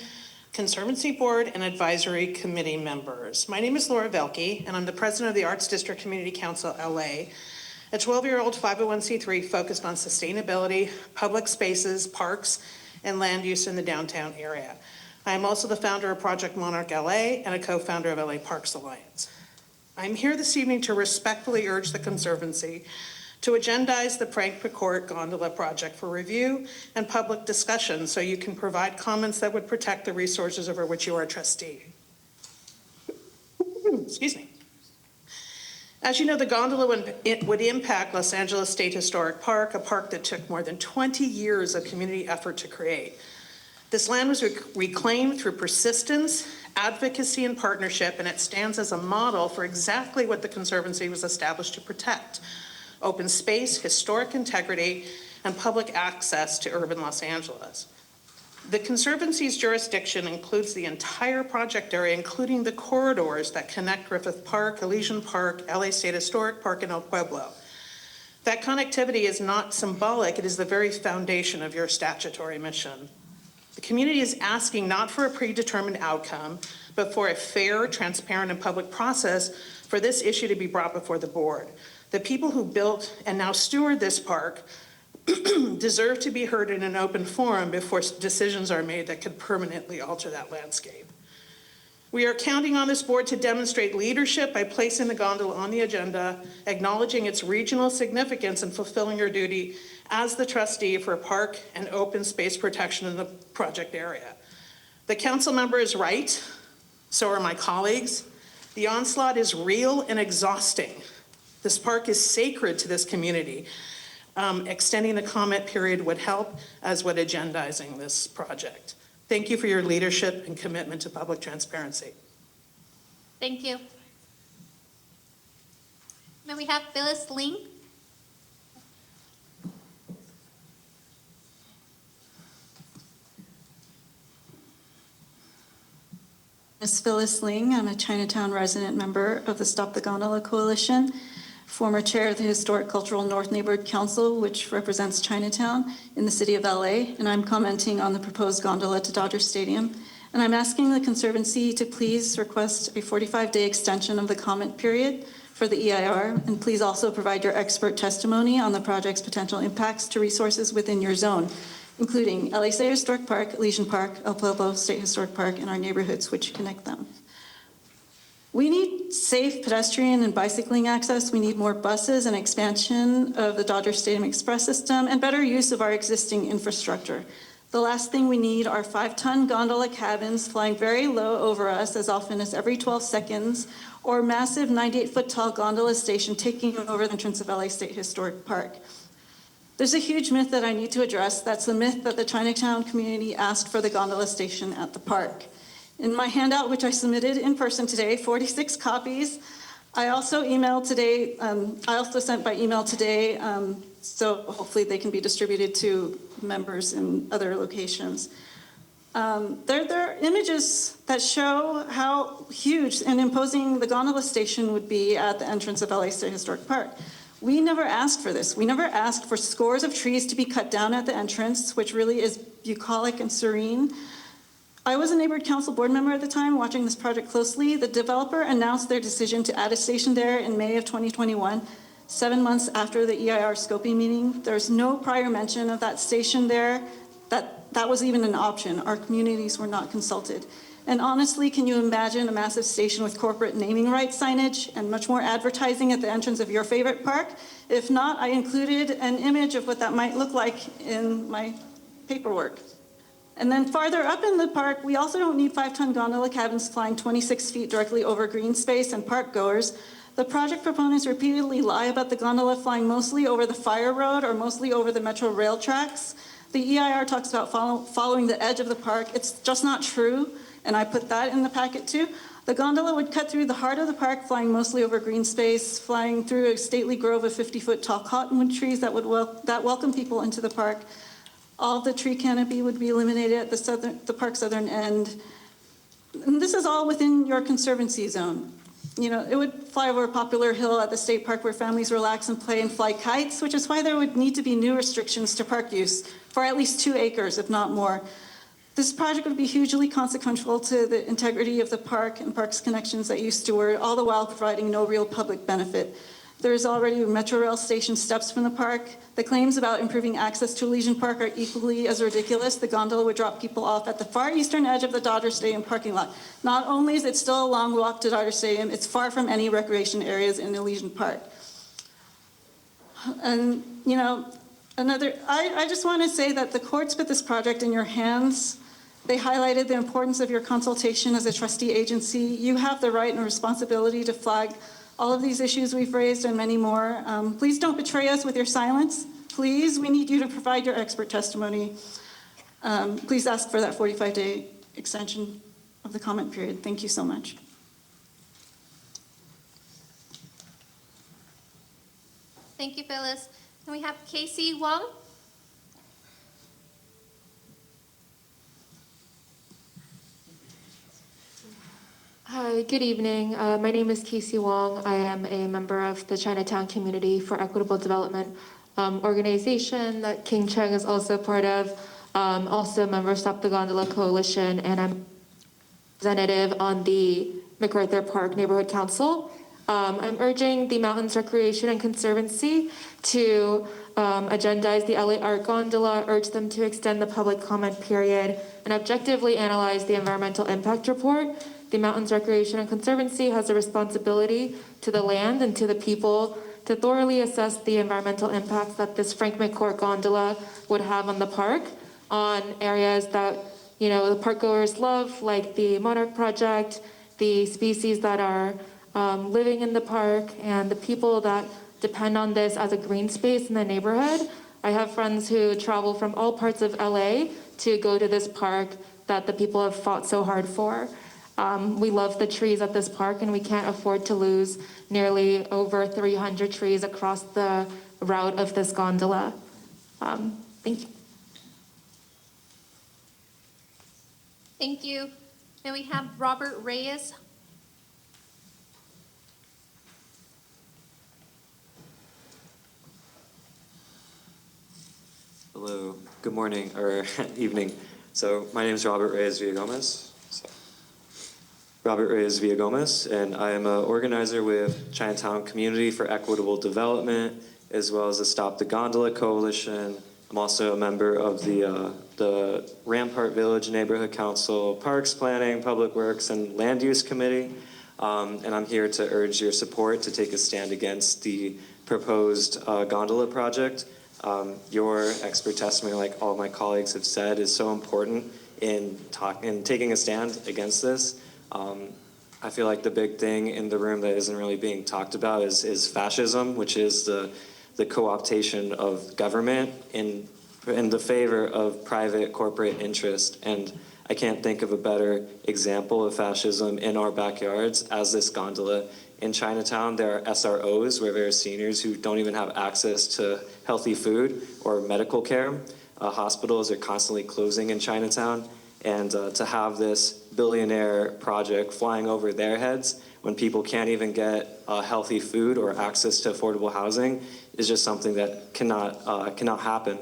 Speaker 6: Conservancy Board and Advisory Committee members. My name is Laura Velke, and I'm the president of the Arts District Community Council, LA, a 12-year-old 501c3 focused on sustainability, public spaces, parks, and land use in the downtown area. I am also the founder of Project Monarch LA and a co-founder of LA Parks Alliance. I'm here this evening to respectfully urge the Conservancy to agendize the Frank Picourt Gondola project for review and public discussion so you can provide comments that would protect the resources over which you are a trustee. Excuse me. As you know, the gondola would impact Los Angeles State Historic Park, a park that took more than 20 years of community effort to create. This land was reclaimed through persistence, advocacy, and partnership, and it stands as a model for exactly what the Conservancy was established to protect: open space, historic integrity, and public access to urban Los Angeles. The Conservancy's jurisdiction includes the entire project area, including the corridors that connect Griffith Park, Elysian Park, LA State Historic Park, and El Pueblo. That connectivity is not symbolic, it is the very foundation of your statutory mission. The community is asking not for a predetermined outcome, but for a fair, transparent, and public process for this issue to be brought before the board. The people who built and now steward this park deserve to be heard in an open forum before decisions are made that could permanently alter that landscape. We are counting on this board to demonstrate leadership by placing the gondola on the agenda, acknowledging its regional significance and fulfilling your duty as the trustee for park and open space protection in the project area. The council member is right, so are my colleagues. The onslaught is real and exhausting. This park is sacred to this community. Extending the comment period would help, as would agendizing this project. Thank you for your leadership and commitment to public transparency.
Speaker 21: Thank you. May we have Phyllis Ling?
Speaker 8: Ms. Phyllis Ling, I'm a Chinatown resident member of the Stop the Gondola Coalition, former chair of the Historic Cultural North Neighborhood Council, which represents Chinatown in the city of LA, and I'm commenting on the proposed gondola to Dodger Stadium. And I'm asking the Conservancy to please request a 45-day extension of the comment period for the EIR, and please also provide your expert testimony on the project's potential impacts to resources within your zone, including LA State Historic Park, Elysian Park, El Pueblo State Historic Park, and our neighborhoods which connect them. We need safe pedestrian and bicycling access. We need more buses and expansion of the Dodger Stadium Express system and better use of our existing infrastructure. The last thing we need are 5-ton gondola cabins flying very low over us as often as every 12 seconds, or massive 98-foot tall gondola station taking over the entrance of LA State Historic Park. There's a huge myth that I need to address. That's the myth that the Chinatown community asked for the gondola station at the park. In my handout, which I submitted in person today, 46 copies. I also emailed today, I also sent by email today, so hopefully they can be distributed to members in other locations. There are images that show how huge and imposing the gondola station would be at the entrance of LA State Historic Park. We never asked for this. We never asked for scores of trees to be cut down at the entrance, which really is bucolic and serene. I was a neighborhood council board member at the time, watching this project closely. The developer announced their decision to add a station there in May of 2021, 7 months after the EIR scoping meeting. There's no prior mention of that station there, that was even an option. Our communities were not consulted. And honestly, can you imagine a massive station with corporate naming rights signage and much more advertising at the entrance of your favorite park? If not, I included an image of what that might look like in my paperwork. And then farther up in the park, we also don't need 5-ton gondola cabins flying 26 feet directly over green space and park goers. The project proponents repeatedly lie about the gondola flying mostly over the fire road or mostly over the metro rail tracks. The EIR talks about following the edge of the park. It's just not true, and I put that in the packet too. The gondola would cut through the heart of the park, flying mostly over green space, flying through a stately grove of 50-foot tall cottonwood trees that would welcome people into the park. All the tree canopy would be eliminated at the park's southern end. And this is all within your conservancy zone. You know, it would fly over a popular hill at the state park where families relax and play and fly kites, which is why there would need to be new restrictions to park use for at least 2 acres, if not more. This project would be hugely consequential to the integrity of the park and park's connections that you steward, all the while providing no real public benefit. There's already metro rail station steps from the park. The claims about improving access to Elysian Park are equally as ridiculous. The gondola would drop people off at the far eastern edge of the Dodger Stadium parking lot. Not only is it still a long walk to Dodger Stadium, it's far from any recreation areas in Elysian Park. And, you know, I just want to say that the courts put this project in your hands. They highlighted the importance of your consultation as a trustee agency. You have the right and responsibility to flag all of these issues we've raised and many more. Please don't betray us with your silence. Please, we need you to provide your expert testimony. Please ask for that 45-day extension of the comment period. Thank you so much.
Speaker 21: Thank you, Phyllis. And we have Casey Wong.
Speaker 10: Hi, good evening. My name is Casey Wong. I am a member of the Chinatown Community for Equitable Development organization that King Cheng is also part of. Also a member of Stop the Gondola Coalition, and I'm representative on the MacArthur Park Neighborhood Council. I'm urging the Mountains Recreation and Conservancy to agendize the LA Art Gondola, urge them to extend the public comment period, and objectively analyze the environmental impact report. The Mountains Recreation and Conservancy has a responsibility to the land and to the people to thoroughly assess the environmental impacts that this Frank McCourt gondola would have on the park, on areas that, you know, the park goers love, like the Monarch Project, the species that are living in the park, and the people that depend on this as a green space in the neighborhood. I have friends who travel from all parts of LA to go to this park that the people have fought so hard for. We love the trees at this park, and we can't afford to lose nearly over 300 trees across the route of this gondola. Thank you.
Speaker 21: Thank you. And we have Robert Reyes.
Speaker 11: Hello, good morning or evening. So my name is Robert Reyes Villagomez. And I am an organizer with Chinatown Community for Equitable Development, as well as the Stop the Gondola Coalition. I'm also a member of the Rampart Village Neighborhood Council, Parks Planning, Public Works, and Land Use Committee. And I'm here to urge your support to take a stand against the proposed gondola project. Your expert testimony, like all my colleagues have said, is so important in taking a stand against this. I feel like the big thing in the room that isn't really being talked about is fascism, which is the co-optation of government in the favor of private corporate interest. And I can't think of a better example of fascism in our backyards as this gondola. In Chinatown, there are SROs, where there are seniors who don't even have access to healthy food or medical care. Hospitals are constantly closing in Chinatown. And to have this billionaire project flying over their heads when people can't even get healthy food or access to affordable housing is just something that cannot happen.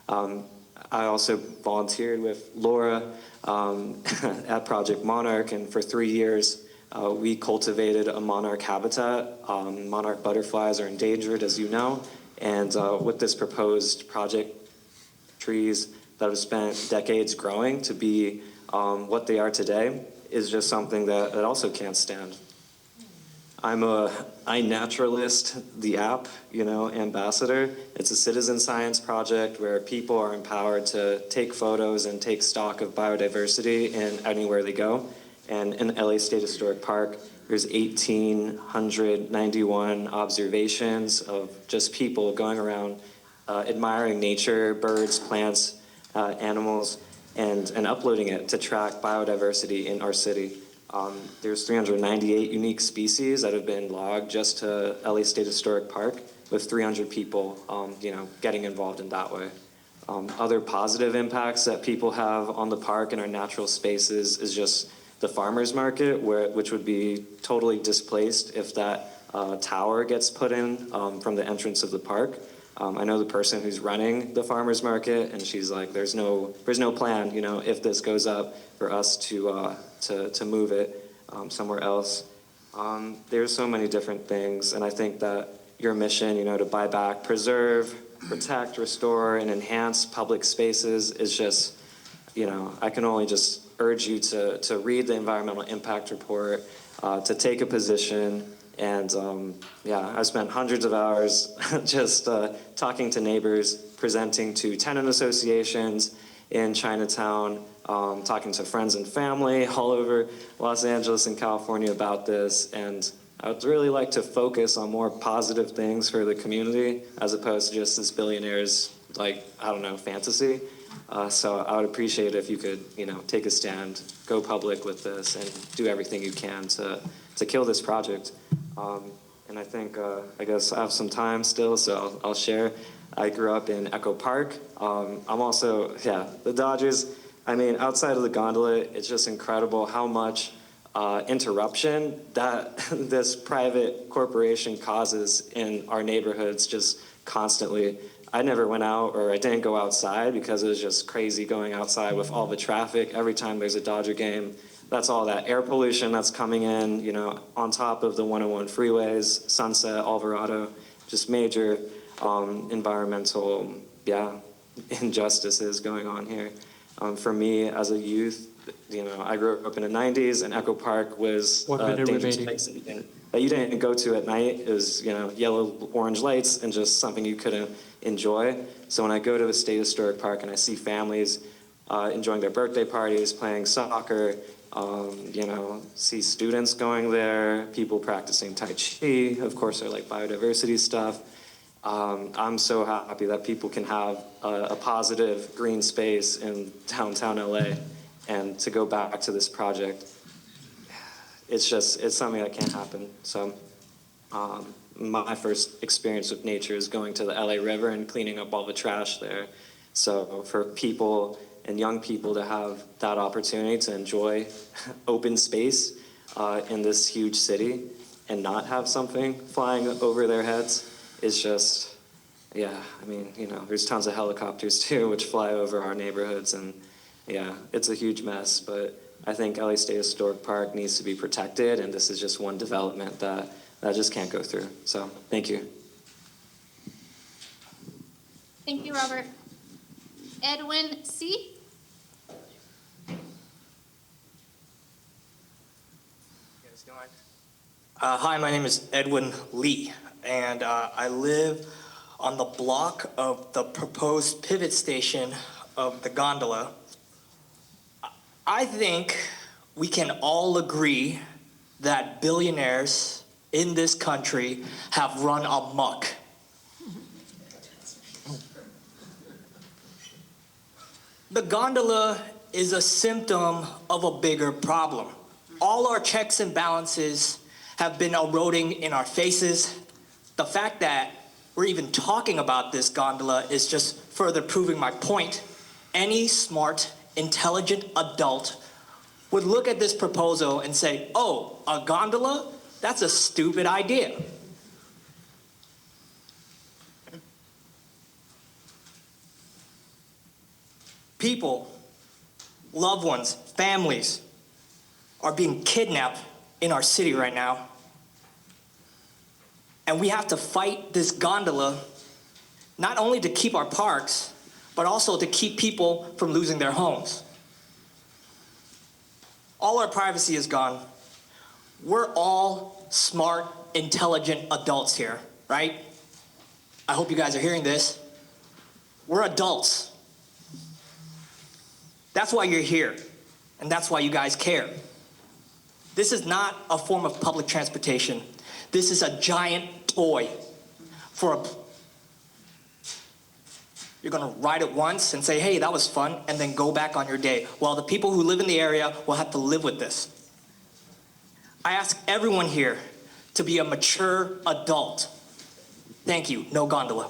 Speaker 11: I also volunteered with Laura at Project Monarch, and for 3 years we cultivated a monarch habitat. Monarch butterflies are endangered, as you know, and with this proposed project, trees that have spent decades growing to be what they are today is just something that also can't stand. I'm a iNaturalist, the app, ambassador. It's a citizen science project where people are empowered to take photos and take stock of biodiversity in anywhere they go. And in the LA State Historic Park, there's 1,891 observations of just people going around admiring nature, birds, plants, animals, and uploading it to track biodiversity in our city. There's 398 unique species that have been logged just to LA State Historic Park, with 300 people, getting involved in that way. Other positive impacts that people have on the park and our natural spaces is just the farmers market, which would be totally displaced if that tower gets put in from the entrance of the park. I know the person who's running the farmers market, and she's like, there's no plan, if this goes up, for us to move it somewhere else. There's so many different things, and I think that your mission, to buy back, preserve, protect, restore, and enhance public spaces is just, I can only just urge you to read the environmental impact report, to take a position. And I spent hundreds of hours just talking to neighbors, presenting to tenant associations in Chinatown, talking to friends and family all over Los Angeles and California about this. And I would really like to focus on more positive things for the community as opposed to just this billionaire's, fantasy. So I would appreciate it if you could, take a stand, go public with this, and do everything you can to kill this project. And I think, I guess I have some time still, so I'll share. I grew up in Echo Park. I'm also, the Dodgers. I mean, outside of the gondola, it's just incredible how much interruption that this private corporation causes in our neighborhoods just constantly. I never went out, or I didn't go outside because it was just crazy going outside with all the traffic. Every time there's a Dodger game, that's all that air pollution that's coming in, on top of the 101 freeways, Sunset, Alvarado, just major environmental, injustices going on here. For me, as a youth, I grew up in the 90s, and Echo Park was a dangerous place that you didn't go to at night. It was, yellow, orange lights, and just something you couldn't enjoy. So when I go to the State Historic Park and I see families enjoying their birthday parties, playing soccer, see students going there, people practicing Tai Chi, of course, they're like biodiversity stuff. I'm so happy that people can have a positive green space in downtown LA. And to go back to this project, it's something that can't happen. So my first experience with nature is going to the LA River and cleaning up all the trash there. So for people and young people to have that opportunity to enjoy open space in this huge city and not have something flying over their heads is just, there's tons of helicopters too, which fly over our neighborhoods, and it's a huge mess. But I think LA State Historic Park needs to be protected, and this is just one development that just can't go through. So thank you.
Speaker 21: Thank you, Robert. Edwin C.
Speaker 2: Hi, my name is Edwin Lee, and I live on the block of the proposed pivot station of the gondola. I think we can all agree that billionaires in this country have run amok. The gondola is a symptom of a bigger problem. All our checks and balances have been eroding in our faces. The fact that we're even talking about this gondola is just further proving my point. Any smart, intelligent adult would look at this proposal and say, oh, a gondola? That's a stupid idea. People, loved ones, families are being kidnapped in our city right now. And we have to fight this gondola, not only to keep our parks, but also to keep people from losing their homes. All our privacy is gone. We're all smart, intelligent adults here, right? I hope you guys are hearing this. We're adults. That's why you're here, and that's why you guys care. This is not a form of public transportation. This is a giant toy for a... You're gonna ride it once and say, hey, that was fun, and then go back on your day. Well, the people who live in the area will have to live with this. I ask everyone here to be a mature adult. Thank you. No gondola.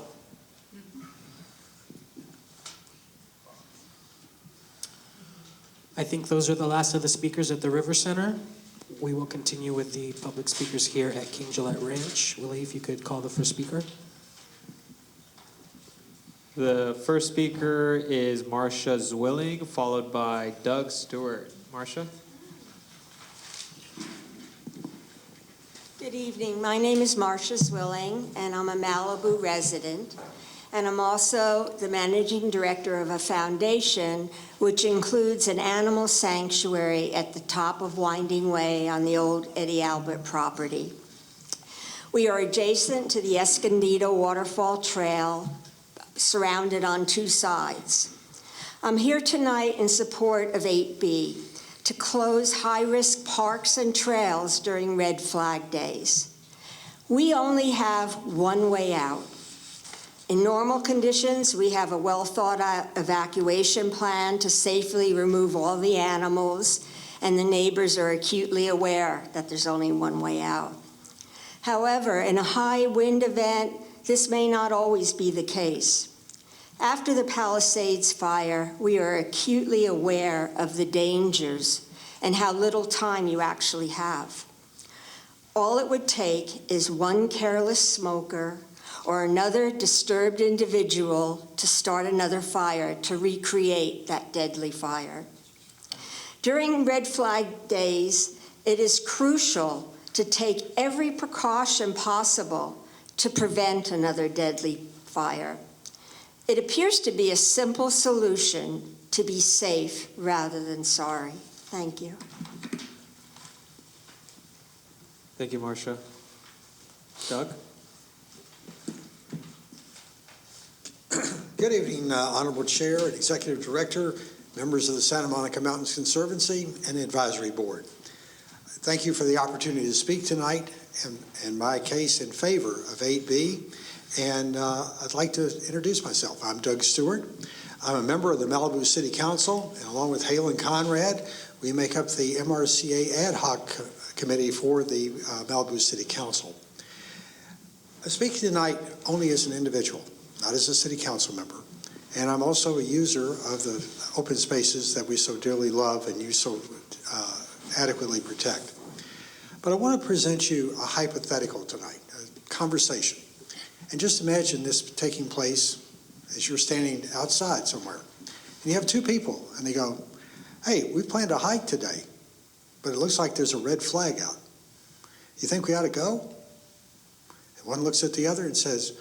Speaker 5: I think those are the last of the speakers at the River Center. We will continue with the public speakers here at King Gillette Ranch. Willie, if you could call the first speaker.
Speaker 1: The first speaker is Marcia Zwilling, followed by Doug Stewart. Marcia?
Speaker 3: Good evening. My name is Marcia Zwilling, and I'm a Malibu resident. And I'm also the managing director of a foundation which includes an animal sanctuary at the top of Winding Way on the old Eddie Albert property. We are adjacent to the Escondido Waterfall Trail, surrounded on two sides. I'm here tonight in support of 8B to close high-risk parks and trails during red flag days. We only have one way out. In normal conditions, we have a well-thought-out evacuation plan to safely remove all the animals, and the neighbors are acutely aware that there's only one way out. However, in a high wind event, this may not always be the case. After the Palisades fire, we are acutely aware of the dangers and how little time you actually have. All it would take is one careless smoker or another disturbed individual to start another fire to recreate that deadly fire. During red flag days, it is crucial to take every precaution possible to prevent another deadly fire. It appears to be a simple solution to be safe rather than sorry. Thank you.
Speaker 1: Thank you, Marcia. Doug?
Speaker 12: Good evening, Honorable Chair and Executive Director, members of the Santa Monica Mountains Conservancy and Advisory Board. Thank you for the opportunity to speak tonight in my case in favor of 8B. And I'd like to introduce myself. I'm Doug Stewart. I'm a member of the Malibu City Council, and along with Halen Conrad, we make up the MRCA Ad Hoc Committee for the Malibu City Council. I'm speaking tonight only as an individual, not as a city council member. And I'm also a user of the open spaces that we so dearly love and you so adequately protect. But I want to present you a hypothetical tonight, a conversation. And just imagine this taking place as you're standing outside somewhere. And you have two people, and they go, hey, we planned a hike today, but it looks like there's a red flag out. You think we ought to go? And one looks at the other and says,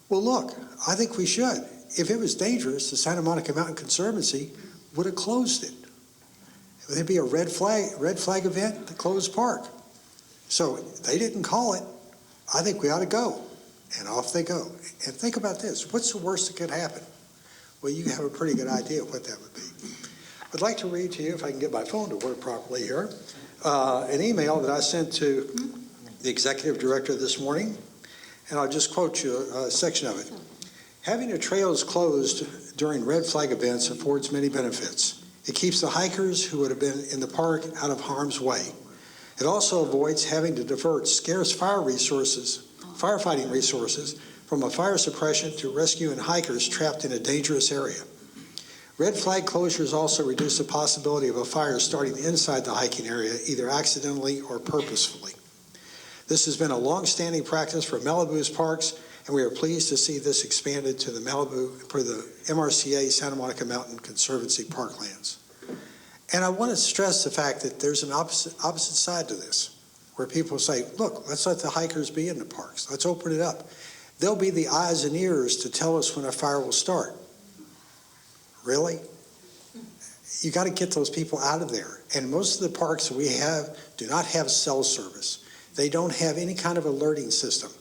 Speaker 12: well, look, I think we should. If it was dangerous, the Santa Monica Mountain Conservancy would have closed it. There'd be a red flag event to close park. So they didn't call it. I think we ought to go. And off they go. And think about this. What's the worst that could happen? Well, you have a pretty good idea of what that would be. I'd like to read to you, if I can get my phone to work properly here, an email that I sent to the executive director this morning. And I'll just quote you a section of it. Having the trails closed during red flag events affords many benefits. It keeps the hikers who would have been in the park out of harm's way. It also avoids having to divert scarce firefighting resources from a fire suppression to rescuing hikers trapped in a dangerous area. Red flag closures also reduce the possibility of a fire starting inside the hiking area, either accidentally or purposefully. This has been a long-standing practice for Malibu's parks, and we are pleased to see this expanded to the MRCA Santa Monica Mountain Conservancy parklands. And I want to stress the fact that there's an opposite side to this, where people say, look, let's let the hikers be in the parks. Let's open it up. They'll be the eyes and ears to tell us when a fire will start. Really? You got to get those people out of there. And most of the parks that we have do not have cell service. They don't have any kind of alerting system.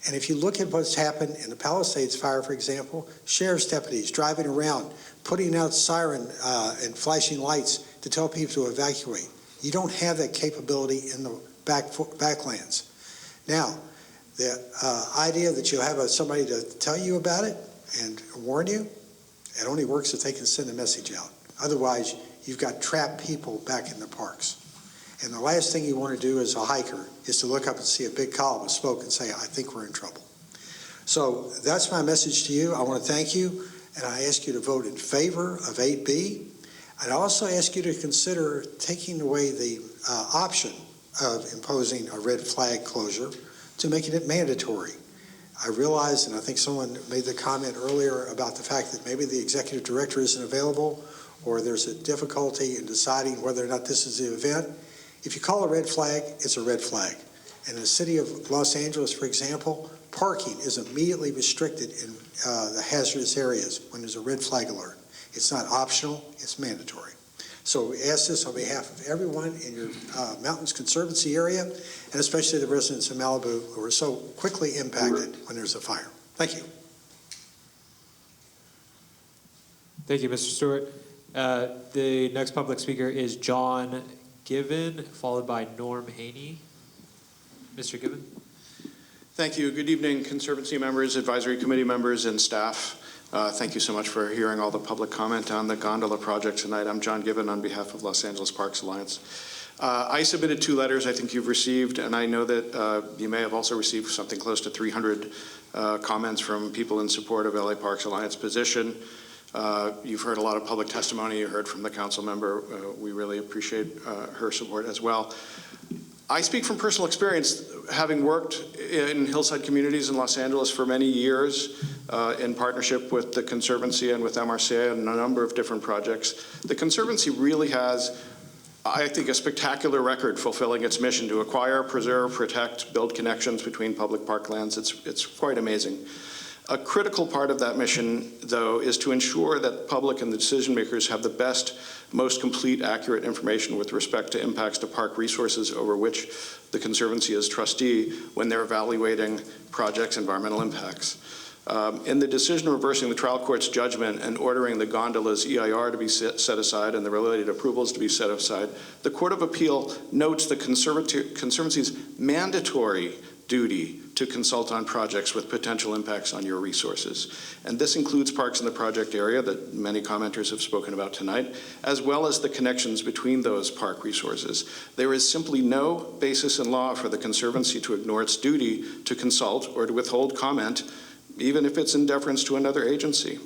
Speaker 12: And if you look at what's happened in the Palisades fire, for example, sheriff's deputies driving around, putting out siren and flashing lights to tell people to evacuate. You don't have that capability in the backlands. Now, the idea that you'll have somebody to tell you about it and warn you, it only works if they can send a message out. Otherwise, you've got trapped people back in the parks. And the last thing you want to do as a hiker is to look up and see a big column of smoke and say, I think we're in trouble. So that's my message to you. I want to thank you, and I ask you to vote in favor of 8B. I'd also ask you to consider taking away the option of imposing a red flag closure to making it mandatory. I realize, and I think someone made the comment earlier about the fact that maybe the executive director isn't available or there's a difficulty in deciding whether or not this is the event. If you call a red flag, it's a red flag. And in the city of Los Angeles, for example, parking is immediately restricted in the hazardous areas when there's a red flag alert. It's not optional, it's mandatory. So we ask this on behalf of everyone in your Mountains Conservancy area, and especially the residents of Malibu who are so quickly impacted when there's a fire. Thank you.
Speaker 1: Thank you, Mr. Stewart. The next public speaker is John Given, followed by Norm Haney. Mr. Given.
Speaker 13: Thank you. Good evening, Conservancy members, Advisory Committee members, and staff. Thank you so much for hearing all the public comment on the gondola project tonight. I'm John Given on behalf of Los Angeles Parks Alliance. I submitted 2 letters I think you've received, and I know that you may have also received something close to 300 comments from people in support of LA Parks Alliance position. You've heard a lot of public testimony. You heard from the council member. We really appreciate her support as well. I speak from personal experience, having worked in hillside communities in Los Angeles for many years in partnership with the Conservancy and with MRCA and a number of different projects. The Conservancy really has, I think, a spectacular record fulfilling its mission to acquire, preserve, protect, build connections between public parklands. It's quite amazing. A critical part of that mission, though, is to ensure that the public and the decision makers have the best, most complete, accurate information with respect to impacts to park resources over which the Conservancy is trustee when they're evaluating projects' environmental impacts. In the decision reversing the trial court's judgment and ordering the gondola's EIR to be set aside and the related approvals to be set aside, the Court of Appeal notes the Conservancy's mandatory duty to consult on projects with potential impacts on your resources. And this includes parks in the project area that many commenters have spoken about tonight, as well as the connections between those park resources. There is simply no basis in law for the Conservancy to ignore its duty to consult or to withhold comment, even if it's in deference to another agency.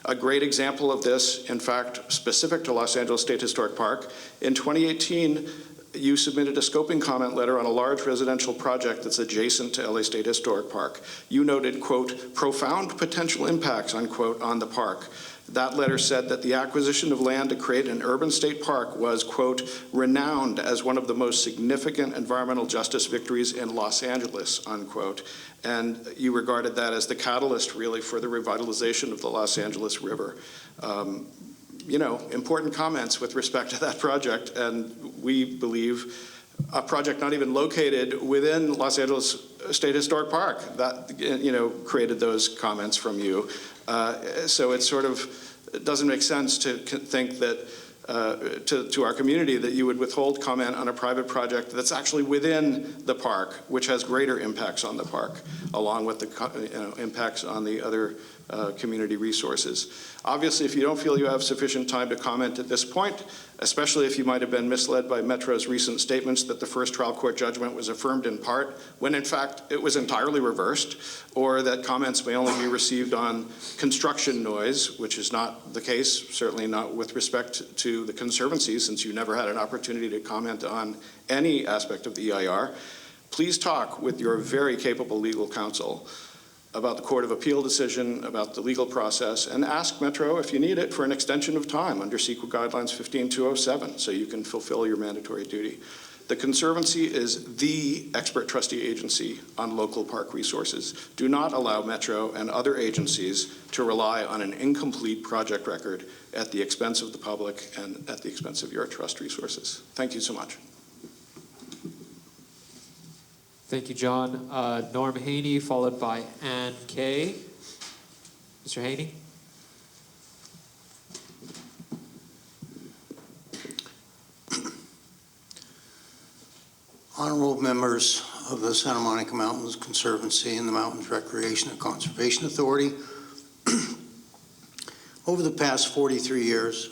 Speaker 13: A great example of this, in fact, specific to Los Angeles State Historic Park, in 2018, you submitted a scoping comment letter on a large residential project that's adjacent to LA State Historic Park. You noted, quote, profound potential impacts, unquote, on the park. That letter said that the acquisition of land to create an urban state park was, quote, renowned as one of the most significant environmental justice victories in Los Angeles, unquote. And you regarded that as the catalyst, really, for the revitalization of the Los Angeles River. You know, important comments with respect to that project, and we believe a project not even located within Los Angeles State Historic Park that, you know, created those comments from you. So it sort of doesn't make sense to think that to our community that you would withhold comment on a private project that's actually within the park, which has greater impacts on the park, along with the impacts on the other community resources. Obviously, if you don't feel you have sufficient time to comment at this point, especially if you might have been misled by Metro's recent statements that the first trial court judgment was affirmed in part, when in fact it was entirely reversed, or that comments may only be received on construction noise, which is not the case, certainly not with respect to the Conservancy, since you never had an opportunity to comment on any aspect of the EIR, please talk with your very capable legal counsel about the Court of Appeal decision, about the legal process, and ask Metro, if you need it, for an extension of time under CEQA Guidelines 15207 so you can fulfill your mandatory duty. The Conservancy is the expert trustee agency on local park resources. Do not allow Metro and other agencies to rely on an incomplete project record at the expense of the public and at the expense of your trust resources. Thank you so much.
Speaker 1: Thank you, John. Norm Haney, followed by Ann Kay. Mr. Haney?
Speaker 9: Honorable members of the Santa Monica Mountains Conservancy and the Mountains Recreation and Conservation Authority, over the past 43 years,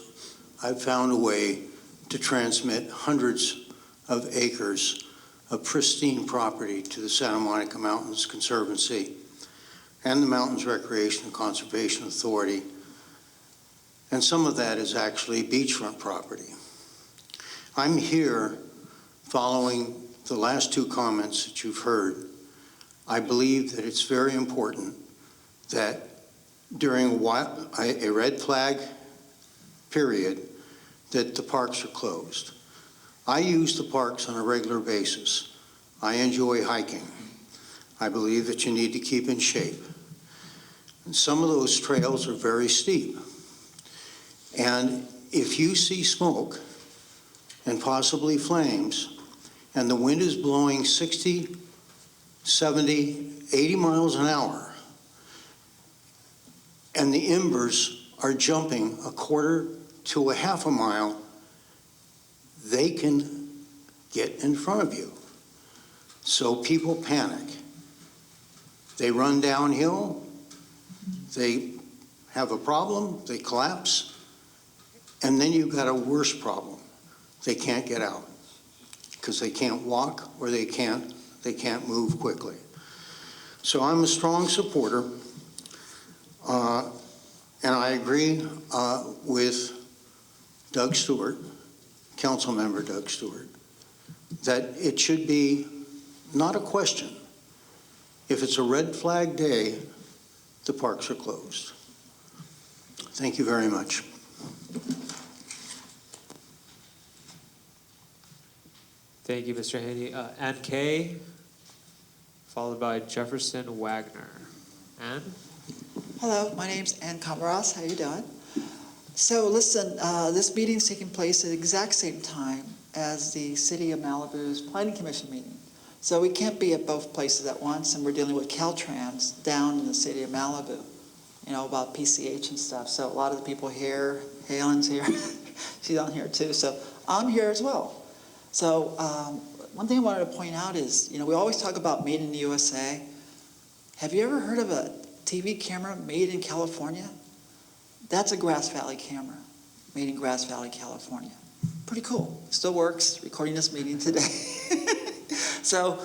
Speaker 9: I've found a way to transmit hundreds of acres of pristine property to the Santa Monica Mountains Conservancy and the Mountains Recreation and Conservation Authority, and some of that is actually beachfront property. I'm here following the last two comments that you've heard. I believe that it's very important that during a red flag period, that the parks are closed. I use the parks on a regular basis. I enjoy hiking. I believe that you need to keep in shape. And some of those trails are very steep. And if you see smoke and possibly flames, and the wind is blowing 60, 70, 80 miles an hour, and the embers are jumping a quarter to a half a mile, they can get in front of you. So people panic. They run downhill, they have a problem, they collapse, and then you've got a worse problem. They can't get out because they can't walk or they can't move quickly. So I'm a strong supporter, and I agree with Doug Stewart, Council Member Doug Stewart, that it should be not a question. If it's a red flag day, the parks are closed. Thank you very much.
Speaker 1: Thank you, Mr. Haney. Ann Kay, followed by Jefferson Wagner. Ann?
Speaker 14: Hello, my name's Ann Komarovsk. How you doing? So listen, this meeting's taking place at the exact same time as the City of Malibu's Planning Commission meeting. So we can't be at both places at once, and we're dealing with Caltrans down in the City of Malibu, you know, about PCH and stuff. So a lot of the people here, Helen's here, she's on here too, so I'm here as well. So one thing I wanted to point out is, you know, we always talk about made in the USA. Have you ever heard of a TV camera made in California? That's a Grass Valley camera, made in Grass Valley, California. Pretty cool. Still works, recording this meeting today. So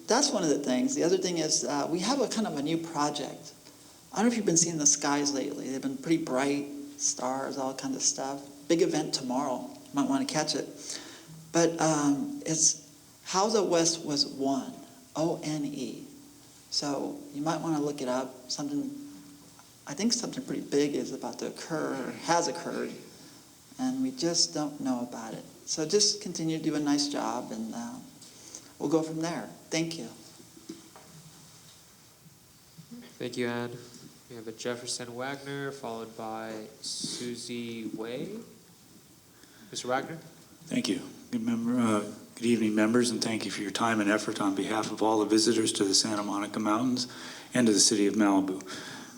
Speaker 14: that's one of the things. The other thing is we have a kind of a new project. I don't know if you've been seeing the skies lately. They've been pretty bright, stars, all kinds of stuff. Big event tomorrow. You might want to catch it. But it's How the West Was Won, O-N-E. So you might want to look it up. I think something pretty big is about to occur, or has occurred, and we just don't know about it. So just continue to do a nice job, and we'll go from there. Thank you.
Speaker 1: Thank you, Ann. We have a Jefferson Wagner, followed by Susie Way. Mr. Wagner?
Speaker 23: Thank you. Good evening, members, and thank you for your time and effort on behalf of all the visitors to the Santa Monica Mountains and to the City of Malibu.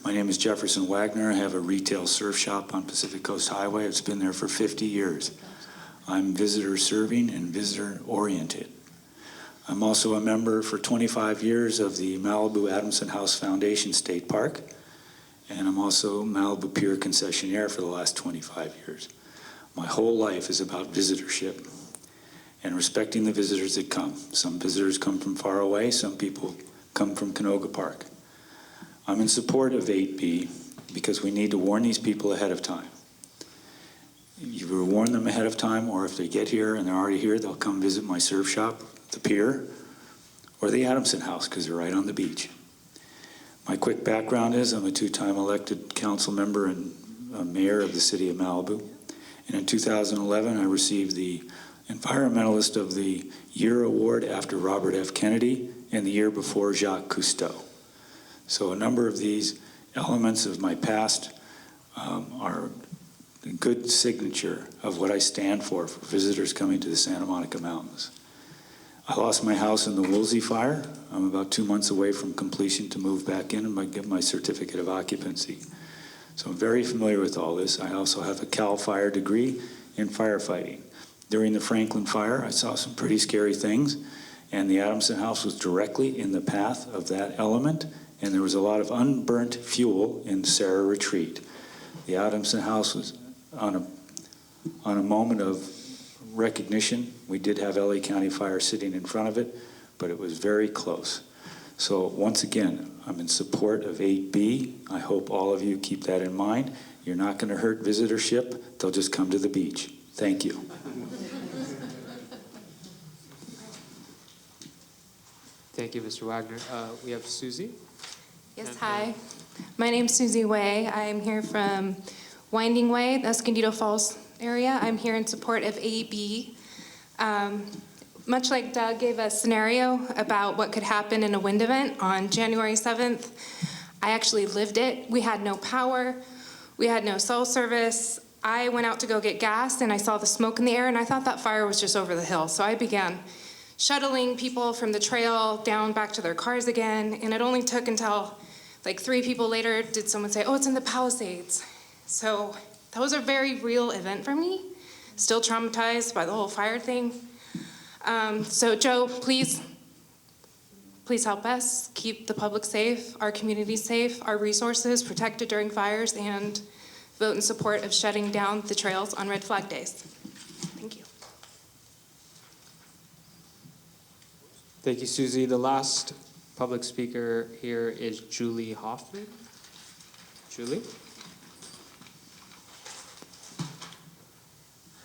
Speaker 23: My name is Jefferson Wagner. I have a retail surf shop on Pacific Coast Highway. It's been there for 50 years. I'm visitor serving and visitor oriented. I'm also a member for 25 years of the Malibu Adamson House Foundation State Park, and I'm also Malibu Pier concessionaire for the last 25 years. My whole life is about visitorship and respecting the visitors that come. Some visitors come from far away, some people come from Canoga Park. I'm in support of 8B because we need to warn these people ahead of time. You either warn them ahead of time, or if they get here and they're already here, they'll come visit my surf shop, the pier, or the Adamson House, because they're right on the beach. My quick background is I'm a two-time elected council member and mayor of the City of Malibu. And in 2011, I received the Environmentalist of the Year Award after Robert F. Kennedy and the year before Jacques Cousteau. So a number of these elements of my past are a good signature of what I stand for visitors coming to the Santa Monica Mountains. I lost my house in the Woolsey fire. I'm about 2 months away from completion to move back in and get my certificate of occupancy. So I'm very familiar with all this. I also have a CAL FIRE degree in firefighting. During the Franklin fire, I saw some pretty scary things, and the Adamson house was directly in the path of that element, and there was a lot of unburnt fuel in Sarah Retreat. The Adamson house was on a moment of recognition. We did have LA County Fire sitting in front of it, but it was very close. So once again, I'm in support of 8B. I hope all of you keep that in mind. You're not going to hurt visitorship. They'll just come to the beach. Thank you.
Speaker 1: Thank you, Mr. Wagner. We have Susie.
Speaker 15: Yes, hi. My name's Susie Way. I'm here from Winding Way, the Escondido Falls area. I'm here in support of AB. Much like Doug gave a scenario about what could happen in a wind event on January 7th, I actually lived it. We had no power. We had no cell service. I went out to go get gas, and I saw the smoke in the air, and I thought that fire was just over the hill. So I began shuttling people from the trail down back to their cars again, and it only took until like 3 people later did someone say, oh, it's in the Palisades. So that was a very real event for me. Still traumatized by the whole fire thing. So Joe, please help us keep the public safe, our community safe, our resources protected during fires, and vote in support of shutting down the trails on red flag days. Thank you.
Speaker 1: Thank you, Susie. The last public speaker here is Julie Hoffman. Julie?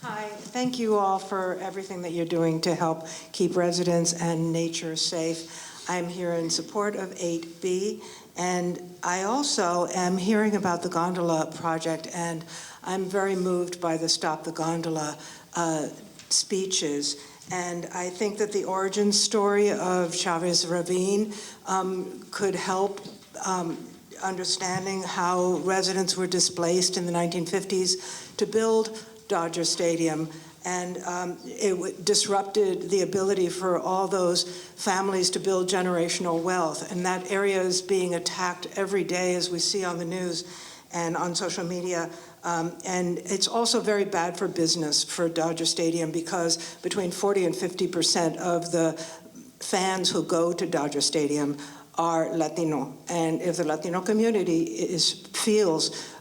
Speaker 16: Hi, thank you all for everything that you're doing to help keep residents and nature safe. I'm here in support of 8B, and I also am hearing about the gondola project, and I'm very moved by the Stop the Gondola speeches. And I think that the origin story of Chavez Ravine could help understanding how residents were displaced in the 1950s to build Dodger Stadium, and it disrupted the ability for all those families to build generational wealth. And that area is being attacked every day, as we see on the news and on social media. And it's also very bad for business for Dodger Stadium, because between 40 and 50% of the fans who go to Dodger Stadium are Latino. And if the Latino community feels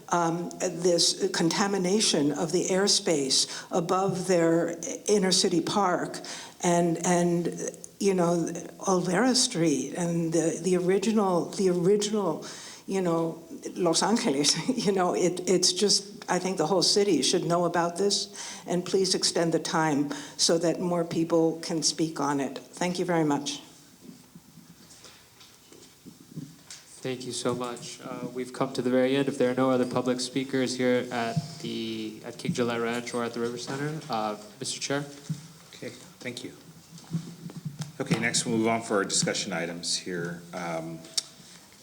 Speaker 16: this contamination of the airspace above their inner city park, and you know, Olvera Street and the original you know, Los Angeles, you know, it's just, I think the whole city should know about this, and please extend the time so that more people can speak on it. Thank you very much.
Speaker 1: Thank you so much. We've come to the very end. If there are no other public speakers here at King Gillette Ranch or at the River Center, Mr. Chair.
Speaker 17: Okay, thank you. Okay, next we'll move on for our discussion items here.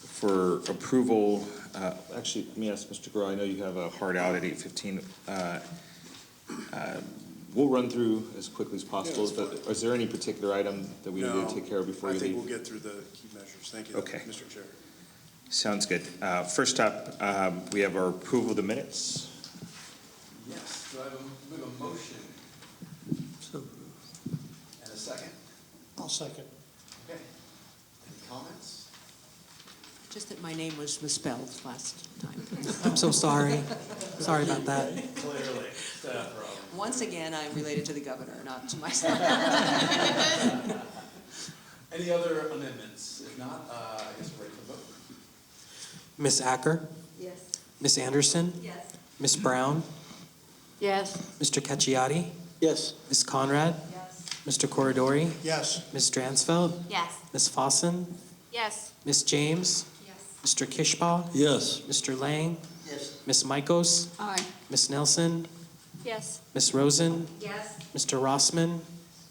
Speaker 17: For approval, actually, let me ask Mr. Guerrero, I know you have a hard out at 8:15. We'll run through as quickly as possible, but is there any particular item that we need to take care of before you leave?
Speaker 24: I think we'll get through the key measures. Thank you,
Speaker 17: Okay.
Speaker 24: Mr. Chair.
Speaker 17: Sounds good. First up, we have our approval of the minutes.
Speaker 25: Yes, do I have a motion? So and a second?
Speaker 12: I'll second.
Speaker 25: Okay. Any comments?
Speaker 26: Just that my name was misspelled last time.
Speaker 5: I'm so sorry. Sorry about that.
Speaker 25: Clearly, staff problem.
Speaker 26: Once again, I'm related to the governor, not to myself.
Speaker 25: Any other amendments? If not, I guess we're ready for vote.
Speaker 5: Ms. Acker?
Speaker 22: Yes.
Speaker 5: Ms. Anderson?
Speaker 22: Yes.
Speaker 5: Ms. Brown?
Speaker 22: Yes.
Speaker 5: Mr. Cacciati?
Speaker 12: Yes.
Speaker 5: Ms. Conrad?
Speaker 22: Yes.
Speaker 5: Mr. Corridori?
Speaker 12: Yes.
Speaker 5: Ms. Dransfeld?
Speaker 22: Yes.
Speaker 5: Ms. Fossen?
Speaker 22: Yes.
Speaker 5: Ms. James?
Speaker 22: Yes.
Speaker 5: Mr. Kishbaugh?
Speaker 25: Yes.
Speaker 5: Mr. Lang?
Speaker 25: Yes.
Speaker 5: Ms. Mikos?
Speaker 22: Aye.
Speaker 5: Ms. Nelson?
Speaker 22: Yes.
Speaker 5: Ms. Rosen?
Speaker 22: Yes.
Speaker 5: Mr. Rossman?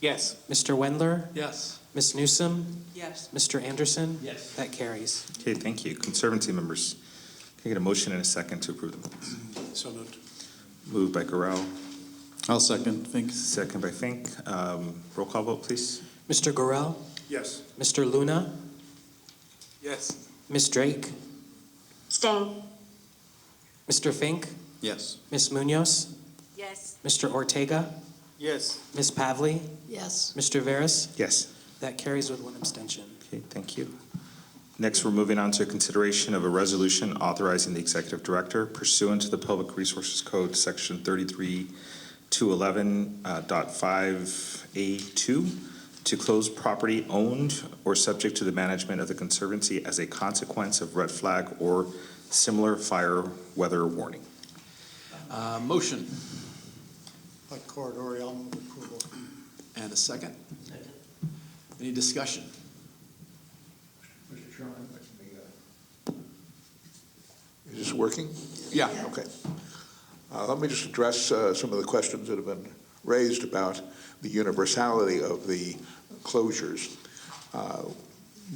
Speaker 2: Yes.
Speaker 5: Mr. Wendler?
Speaker 25: Yes.
Speaker 5: Ms. Newsom?
Speaker 26: Yes.
Speaker 5: Mr. Anderson?
Speaker 25: Yes.
Speaker 5: That carries.
Speaker 17: Okay, thank you. Conservancy members, can I get a motion and a second to approve the minutes?
Speaker 24: So moved.
Speaker 17: Moved by Guerrero,
Speaker 25: I'll second. Thanks.
Speaker 17: second by Fink. Roll call vote, please.
Speaker 5: Mr. Gorell,
Speaker 25: Yes.
Speaker 5: Mr. Luna,
Speaker 25: Yes.
Speaker 5: Ms. Drake,
Speaker 22: Abstain.
Speaker 5: Mr. Fink,
Speaker 25: Yes.
Speaker 5: Ms. Munoz,
Speaker 22: Yes.
Speaker 5: Mr. Ortega,
Speaker 2: Yes.
Speaker 5: Ms. Pavley,
Speaker 22: Yes.
Speaker 5: Mr. Veras.
Speaker 17: Yes.
Speaker 5: That carries with one abstention.
Speaker 17: Okay, thank you. Next, we're moving on to consideration of a resolution authorizing the executive director pursuant to the Public Resources Code, Section 33-211.5A2, to close property owned or subject to the management of the Conservancy as a consequence of red flag or similar fire weather warning.
Speaker 25: Motion
Speaker 12: Like corridor, I'll move approval.
Speaker 25: and a second. Any discussion?
Speaker 4: Mr. Chairman, is this working? Yeah, okay. Let me just address some of the questions that have been raised about the universality of the closures.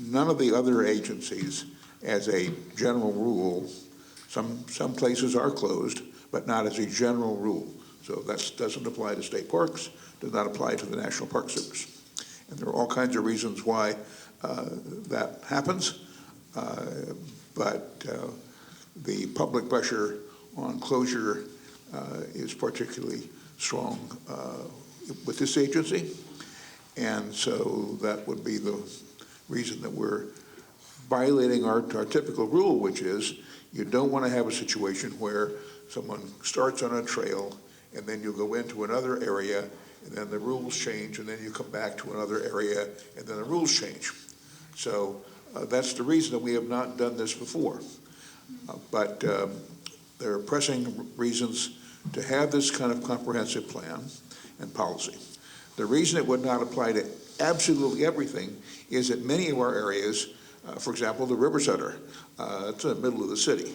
Speaker 4: None of the other agencies, as a general rule, some places are closed, but not as a general rule. So that doesn't apply to state parks, does not apply to the National Park Service. And there are all kinds of reasons why that happens, but the public pressure on closure is particularly strong with this agency, and so that would be the reason that we're violating our typical rule, which is you don't want to have a situation where someone starts on a trail and then you go into another area and then the rules change, and then you come back to another area, and then the rules change. So that's the reason that we have not done this before. But there are pressing reasons to have this kind of comprehensive plan and policy. The reason it would not apply to absolutely everything is that many of our areas, for example, the River Center, it's in the middle of the city.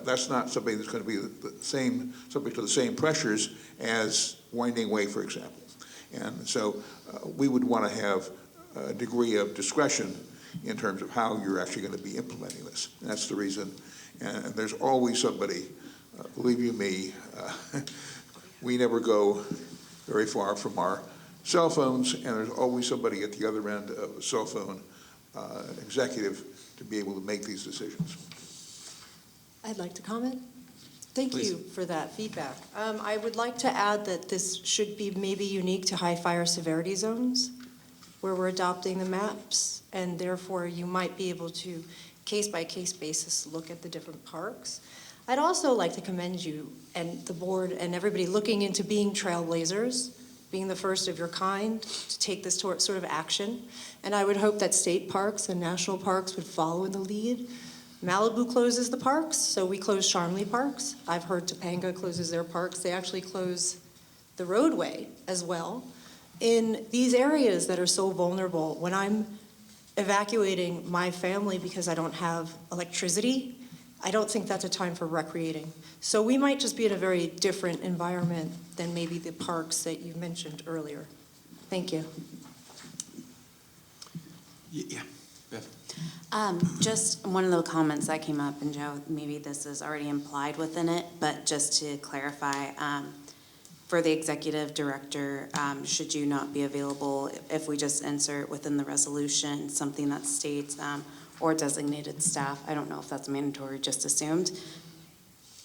Speaker 4: That's not something that's going to be the same, subject to the same pressures as Winding Way, for example. And so we would want to have a degree of discretion in terms of how you're actually going to be implementing this. And that's the reason. And there's always somebody, believe you me, we never go very far from our cell phones, and there's always somebody at the other end of a cell phone executive to be able to make these decisions.
Speaker 6: I'd like to comment. Thank
Speaker 25: Please.
Speaker 6: you for that feedback. I would like to add that this should be maybe unique to high fire severity zones, where we're adopting the maps, and therefore you might be able to, case-by-case basis, look at the different parks. I'd also like to commend you and the board and everybody looking into being trailblazers, being the first of your kind to take this sort of action. And I would hope that state parks and national parks would follow in the lead. Malibu closes the parks, so we close Charmley Parks. I've heard Topanga closes their parks. They actually close the roadway as well. In these areas that are so vulnerable, when I'm evacuating my family because I don't have electricity, I don't think that's a time for recreating. So we might just be in a very different environment than maybe the parks that you mentioned earlier. Thank you.
Speaker 25: Yeah.
Speaker 7: Just one of the comments that came up, and Joe, maybe this is already implied within it, but just to clarify, for the executive director, should you not be available, if we just insert within the resolution something that states or designated staff, I don't know if that's mandatory, just assumed.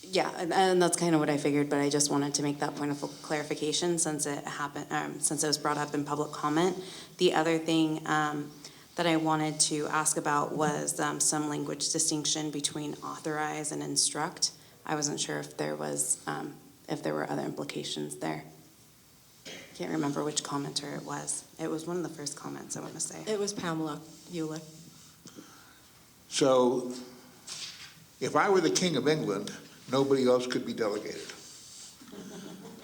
Speaker 7: Yeah, and that's kind of what I figured, but I just wanted to make that point of clarification since it happened, since it was brought up in public comment. The other thing that I wanted to ask about was some language distinction between authorize and instruct. I wasn't sure if there was, if there were other implications there. Can't remember which commenter it was. It was one of the first comments, I want to say.
Speaker 6: It was Pamela Eulich.
Speaker 4: So if I were the King of England, nobody else could be delegated.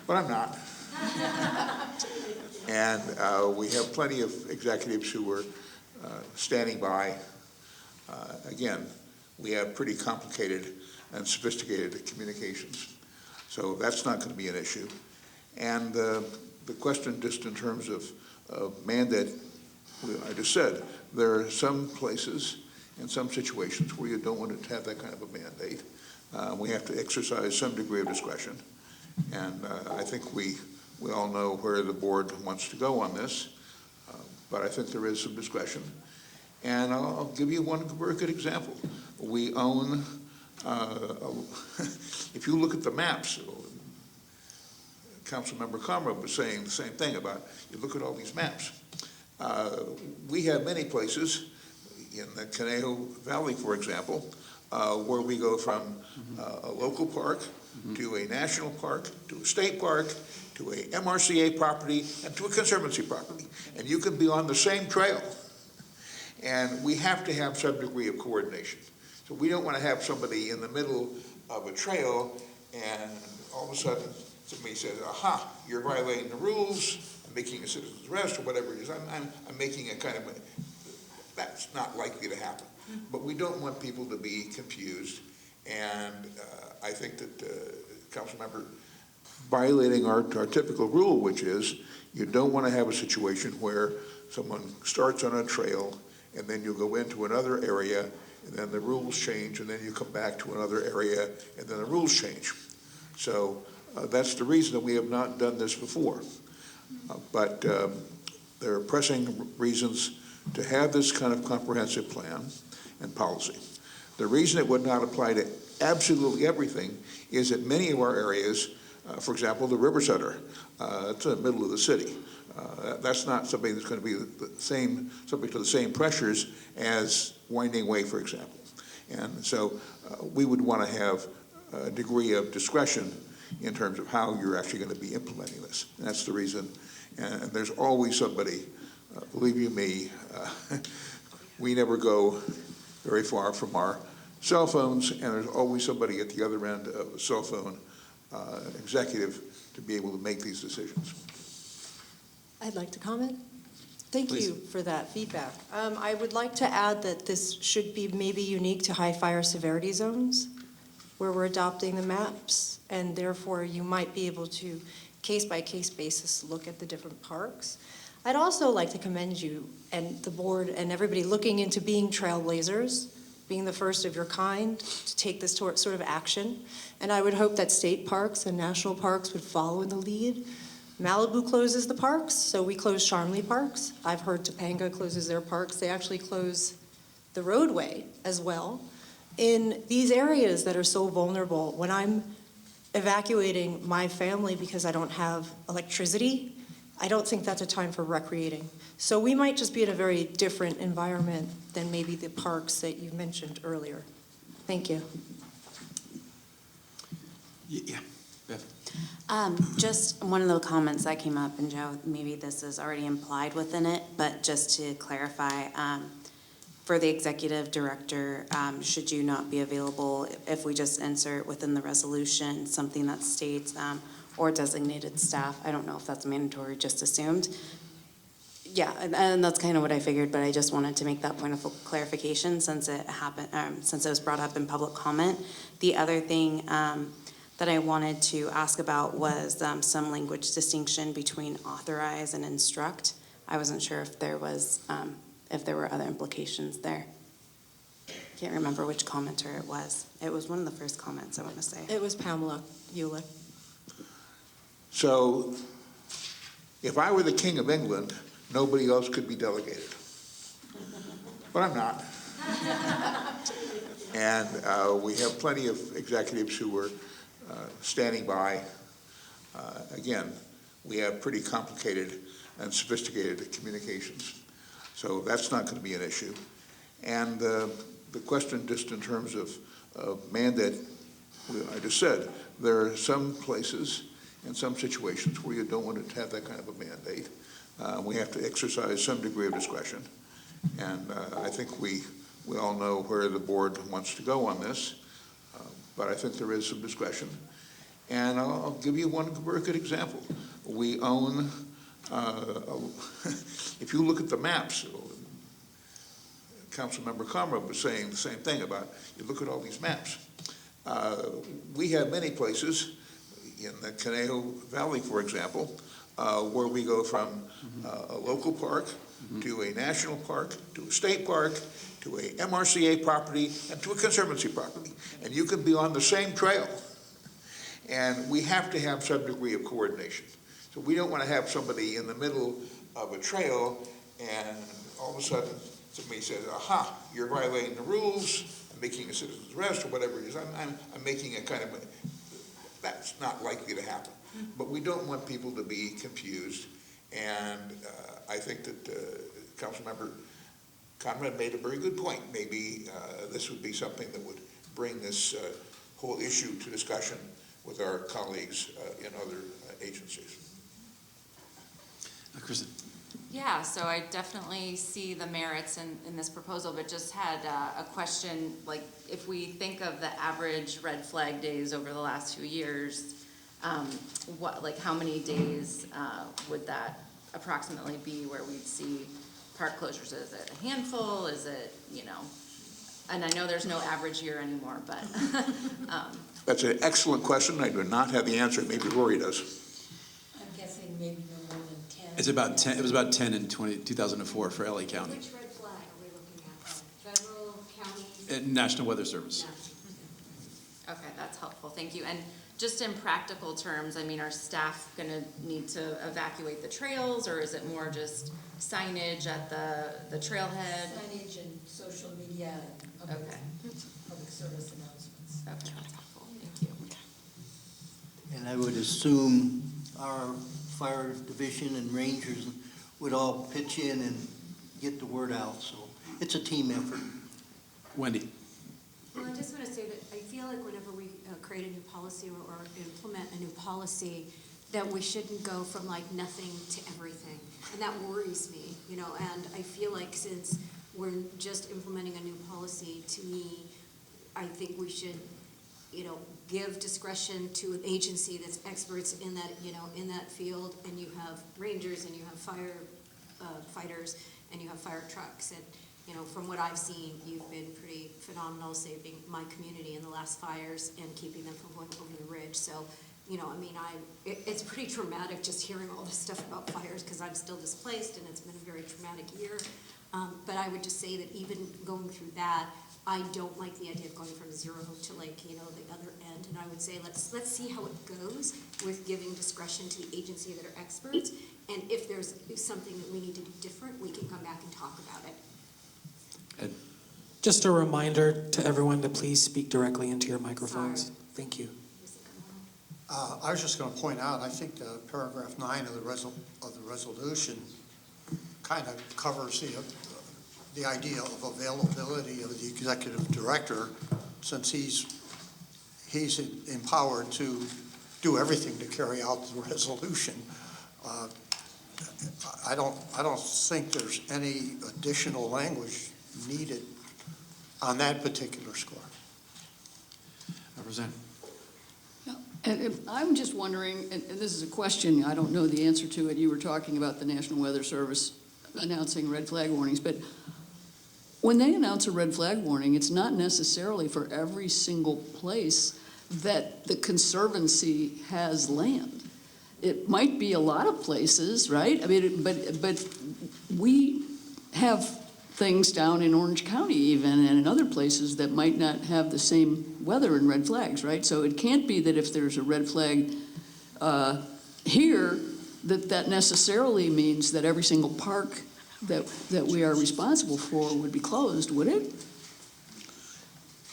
Speaker 4: But I'm not. And we have plenty of executives who are standing by. Again, we have pretty complicated and sophisticated communications. So that's not going to be an issue. And the question just in terms of mandate, I just said, there are some places and some situations where you don't want to have that kind of a mandate. We have to exercise some degree of discretion. And I think we all know where the board wants to go on this. but I think there is some discretion. And I'll give you one very good example. We own, if you look at the maps, Councilmember Komarovsk was saying the same thing about, you look at all these maps. We have many places in the Conejo Valley, for example, where we go from a local park to a national park, to a state park, to a MRCA property, and to a conservancy property. And you can be on the same trail. And we have to have some degree of coordination. So we don't want to have somebody in the middle of a trail and all of a sudden somebody says, aha, you're violating the rules, I'm making a citizen's arrest or whatever it is. I'm making a kind of a, that's not likely to happen. But we don't want people to be confused. And I think that Councilmember violating our typical rule, which is you don't want to have a situation where someone starts on a trail and then you go into another area and then the rules change and then you come back to another area and then the rules change. So that's the reason that we have not done this before. But there are pressing reasons to have this kind of comprehensive plan and policy. The reason it would not apply to absolutely everything is that many of our areas, for example, the River Center, it's in the middle of the city. That's not something that's going to be the same, subject to the same pressures as Winding Way, for example. And so we would want to have a degree of discretion in terms of how you're actually going to be implementing this. And that's the reason. And there's always somebody, believe you me, we never go very far from our cell phones, and there's always somebody at the other end of a cell phone executive to be able to make these decisions.
Speaker 6: I'd like to comment. Thank
Speaker 17: Please.
Speaker 6: you for that feedback. I would like to add that this should be maybe unique to high fire severity zones, where we're adopting the maps, and therefore you might be able to, case-by-case basis, look at the different parks. I'd also like to commend you and the board and everybody looking into being trailblazers, being the first of your kind to take this sort of action. And I would hope that state parks and national parks would follow in the lead. Malibu closes the parks, so we close Charmley parks. I've heard Topanga closes their parks. They actually close the roadway as well. In these areas that are so vulnerable, when I'm evacuating my family because I don't have electricity, I don't think that's a time for recreating. So we might just be in a very different environment than maybe the parks that you mentioned earlier. Thank you.
Speaker 17: Yeah, Bev.
Speaker 7: Just one of the comments that came up, and Joe, maybe this is already implied within it, but just to clarify, for the executive director, should you not be available, if we just insert within the resolution something that states or designated staff, I don't know if that's mandatory, just assumed. Yeah, and that's kind of what I figured, but I just wanted to make that point of clarification since it happened, since it was brought up in public comment. The other thing that I wanted to ask about was some language distinction between authorize and instruct. I wasn't sure if there was, if there were other implications there. Can't remember which commenter it was. It was one of the first comments, I want to say.
Speaker 6: It was Pamela Eulich.
Speaker 4: So if I were the King of England, nobody else could be delegated. But I'm not. And we have plenty of executives who are standing by. Again, we have pretty complicated and sophisticated communications. So that's not going to be an issue. And the question just in terms of mandate, I just said, there are some places and some situations where you don't want to have that kind of a mandate. We have to exercise some degree of discretion. And I think we all know where the board wants to go on this. But I think there is some discretion. And I'll give you one very good example. We own, if you look at the maps, Councilmember Komarovsk was saying the same thing about, you look at all these maps. We have many places in the Conejo Valley, for example, where we go from a local park to a national park, to a state park, to a MRCA property, and to a conservancy property. And you can be on the same trail. And we have to have some degree of coordination. So we don't want to have somebody in the middle of a trail and all of a sudden somebody says, aha, you're violating the rules, I'm making a citizen's arrest or whatever it is, I'm making a kind of that's not likely to happen. But we don't want people to be confused, and I think that Councilmember Conrad made a very good point. Maybe this would be something that would bring this whole issue to discussion with our colleagues in other agencies.
Speaker 25: Kristen.
Speaker 8: Yeah, so I definitely see the merits in this proposal, but just had a question, like if we think of the average red flag days over the last few years, how many days would that approximately be where we'd see park closures? Is it a handful? Is it, and I know there's no average year anymore, but.
Speaker 4: That's an excellent question. I do not have the answer. Maybe Rory does.
Speaker 26: I'm guessing maybe no more than 10.
Speaker 25: It's about 10. It was about 10 in 2004 for LA County.
Speaker 21: Which red flag are we looking at? Federal, county?
Speaker 25: National Weather Service.
Speaker 8: Okay, that's helpful. Thank you. And just in practical terms, I mean, are staff going to need to evacuate the trails, or is it more just signage at the trailhead?
Speaker 26: Signage and social media and public service announcements.
Speaker 8: Okay, that's helpful. Thank you.
Speaker 10: And I would assume our fire division and rangers would all pitch in and get the word out. So it's a team effort.
Speaker 25: Wendy.
Speaker 11: Well, I just want to say that I feel like whenever we create a new policy or implement a new policy, that we shouldn't go from like nothing to everything. And that worries me, and I feel like since we're just implementing a new policy, to me, I think we should, give discretion to an agency that's experts in that, in that field, and you have rangers and you have fire fighters and you have fire trucks. And from what I've seen, you've been pretty phenomenal saving my community in the last fires and keeping them from going over the ridge. So, it's pretty traumatic just hearing all this stuff about fires because I'm still displaced and it's been a very traumatic year. But I would just say that even going through that, I don't like the idea of going from zero to the other end. And I would say let's see how it goes with giving discretion to the agency that are experts. And if there's something that we need to do different, we can come back and talk about it.
Speaker 5: Just a reminder to everyone to please speak directly into your microphones.
Speaker 11: Sorry.
Speaker 5: Thank you.
Speaker 12: I was just going to point out, I think paragraph 9 of the resolution kind of covers the idea of availability of the executive director, since he's empowered to do everything to carry out the resolution. I don't think there's any additional language needed on that particular score.
Speaker 25: Representative.
Speaker 18: And I'm just wondering, and this is a question, I don't know the answer to it. You were talking about the National Weather Service announcing red flag warnings, but when they announce a red flag warning, it's not necessarily for every single place that the Conservancy has land. It might be a lot of places, right? I mean, but we have things down in Orange County even, and in other places that might not have the same weather and red flags, right? So it can't be that if there's a red flag here, that necessarily means that every single park that we are responsible for would be closed, would it?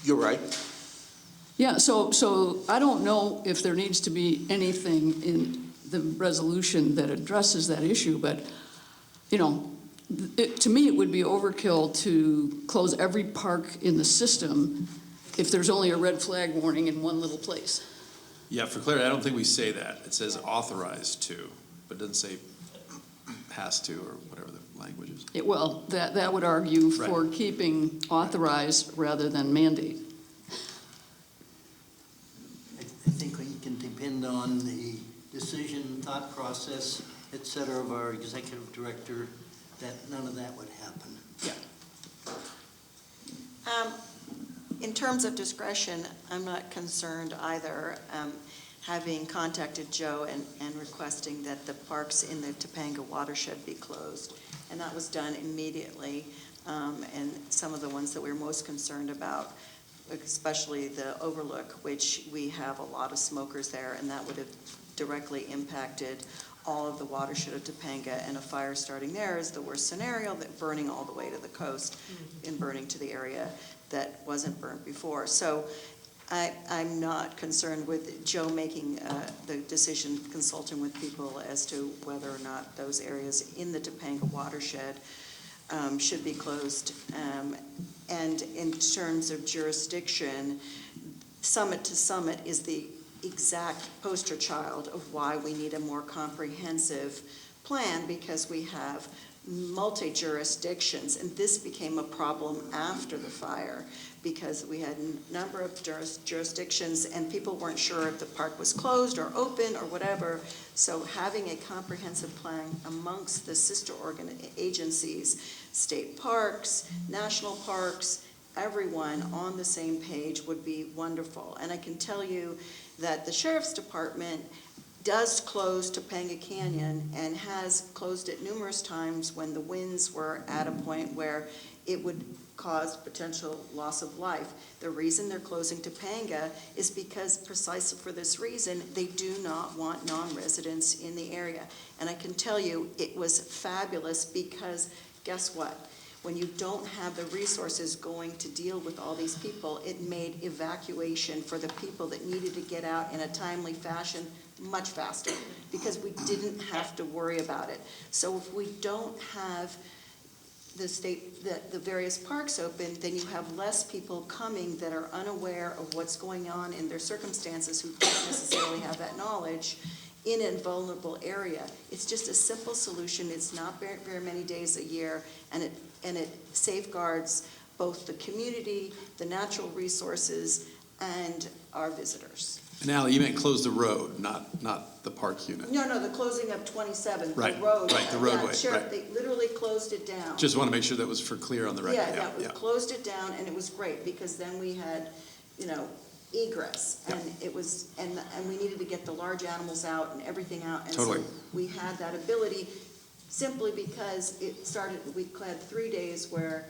Speaker 4: You're right.
Speaker 18: Yeah, so I don't know if there needs to be anything in the resolution that addresses that issue, but, to me, it would be overkill to close every park in the system if there's only a red flag warning in one little place.
Speaker 25: Yeah, for clarity, I don't think we say that. It says authorized to, but it doesn't say has to or whatever the language is.
Speaker 18: Well, that would argue for
Speaker 25: Right.
Speaker 18: keeping authorized rather than mandate.
Speaker 10: I think we can depend on the decision, thought process, et cetera, of our executive director, that none of that would happen.
Speaker 18: Yeah.
Speaker 19: In terms of discretion, I'm not concerned either. Having contacted Joe and requesting that the parks in the Topanga watershed be closed. And that was done immediately. And some of the ones that we're most concerned about, especially the Overlook, which we have a lot of smokers there, and that would have directly impacted all of the watershed of Topanga, and a fire starting there is the worst scenario, that burning all the way to the coast and burning to the area that wasn't burnt before. So I'm not concerned with Joe making the decision, consulting with people as to whether or not those areas in the Topanga watershed should be closed. And in terms of jurisdiction, Summit to Summit is the exact poster child of why we need a more comprehensive plan, because we have multi-jurisdictions, and this became a problem after the fire because we had a number of jurisdictions and people weren't sure if the park was closed or open or whatever. So having a comprehensive plan amongst the sister agencies, state parks, national parks, everyone on the same page would be wonderful. And I can tell you that the Sheriff's Department does close Topanga Canyon and has closed it numerous times when the winds were at a point where it would cause potential loss of life. The reason they're closing Topanga is because precisely for this reason, they do not want non-residents in the area. And I can tell you it was fabulous because guess what? When you don't have the resources going to deal with all these people, it made evacuation for the people that needed to get out in a timely fashion much faster because we didn't have to worry about it. So if we don't have the various parks open, then you have less people coming that are unaware of what's going on in their circumstances, who don't necessarily have that knowledge in a vulnerable area. It's just a simple solution. It's not very many days a year, and it safeguards both the community, the natural resources, and our visitors.
Speaker 25: And Ally, you meant close the road, not the park unit.
Speaker 19: No, the closing of 27,
Speaker 25: Right,
Speaker 19: the road.
Speaker 25: right, the roadway,
Speaker 19: Yeah, Sheriff,
Speaker 25: right.
Speaker 19: they literally closed it down.
Speaker 25: Just want to make sure that was for clear on the record.
Speaker 19: Yeah, we closed it down, and it was great, because then we had, egress, and it was, and we needed to get the large animals out and everything out, and
Speaker 25: Totally.
Speaker 19: so we had that ability simply because we had 3 days where.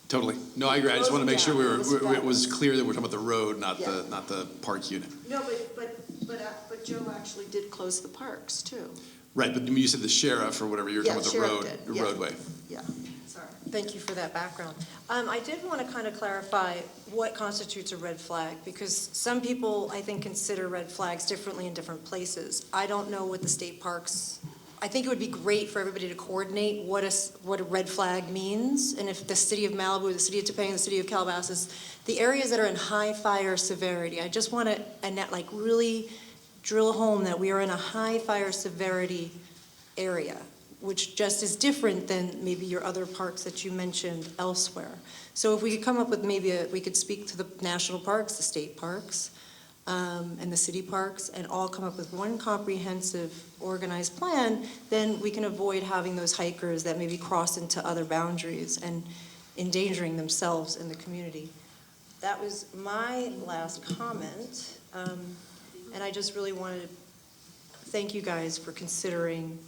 Speaker 25: Totally. No, I agree. I just want to make sure it was
Speaker 19: Closed
Speaker 25: clear that we're talking about the road, not
Speaker 19: Yeah.
Speaker 25: the park unit.
Speaker 19: No, but Joe actually did close the parks too.
Speaker 25: Right, but you said the sheriff or whatever, you were talking about the road, the roadway.
Speaker 19: Yeah, sorry.
Speaker 6: Thank you for that background. I did want to kind of clarify what constitutes a red flag, because some people, I think, consider red flags differently in different places. I don't know what the state parks, I think it would be great for everybody to coordinate what a red flag means, and if the city of Malibu, the city of Topanga, the city of Calabasas, the areas that are in high fire severity, I just want to really drill home that we are in a high fire severity area, which just is different than maybe your other parks that you mentioned elsewhere. So if we could come up with we could speak to the national parks, the state parks, and the city parks, and all come up with one comprehensive, organized plan, then we can avoid having those hikers that maybe cross into other boundaries and endangering themselves in the community. That was my last comment, and I just really wanted to thank you guys for considering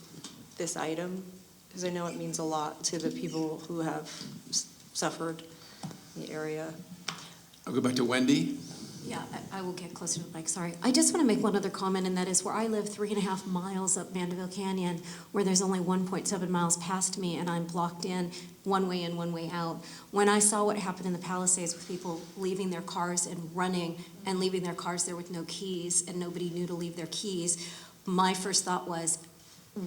Speaker 6: this item, because I know it means a lot to the people who have suffered in the area.
Speaker 25: I'll go back to Wendy.
Speaker 11: Yeah, I will get closer to the mic, sorry. I just want to make one other comment, and that is where I live 3.5 miles up Mandeville Canyon, where there's only 1.7 miles past me, and I'm blocked in one way in, one way out. When I saw what happened in the Palisades with people leaving their cars and running and leaving their cars there with no keys, and nobody knew to leave their keys, my first thought was,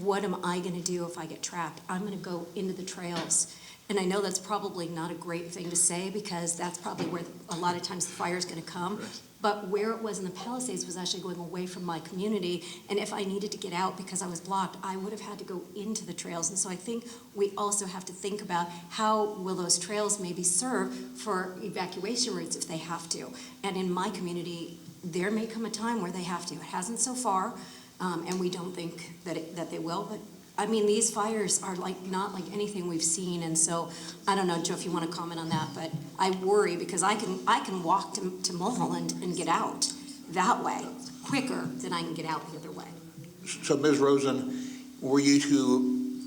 Speaker 11: what am I going to do if I get trapped? I'm going to go into the trails. And I know that's probably not a great thing to say, because that's probably where a lot of times the fire is going to come. Right. But where it was in the Palisades was actually going away from my community. And if I needed to get out because I was blocked, I would have had to go into the trails. And so I think we also have to think about how will those trails maybe serve for evacuation routes if they have to. And in my community, there may come a time where they have to. It hasn't so far, and we don't think that they will. But I mean, these fires are not like anything we've seen, and so I don't know, Joe, if you want to comment on that, but I worry because I can walk to Mulholland and get out that way quicker than I can get out the other way.
Speaker 4: So, Ms. Rosen, were you to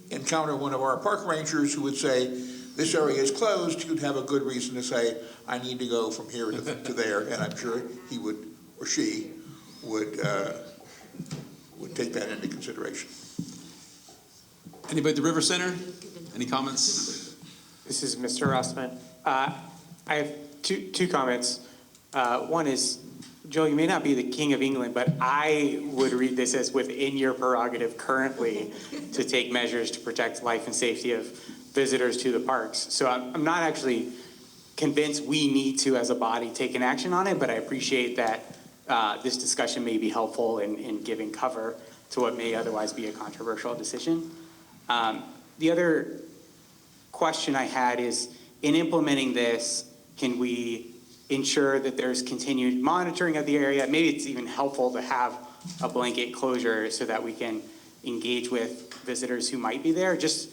Speaker 4: encounter one of our park rangers who would say, this area is closed, you'd have a good reason to say, I need to go from here to there, and I'm sure he would, or she would would take that into consideration.
Speaker 25: Anybody at the River Center? Any comments?
Speaker 3: This is Mr. Rossman. I have two comments. One is, Joe, you may not be the King of England, but I would read this as within your prerogative currently to take measures to protect life and safety of visitors to the parks. So I'm not actually convinced we need to, as a body, take an action on it, but I appreciate that this discussion may be helpful in giving cover to what may otherwise be a controversial decision. The other question I had is, in implementing this, can we ensure that there's continued monitoring of the area? Maybe it's even helpful to have a blanket closure so that we can engage with visitors who might be there. Just,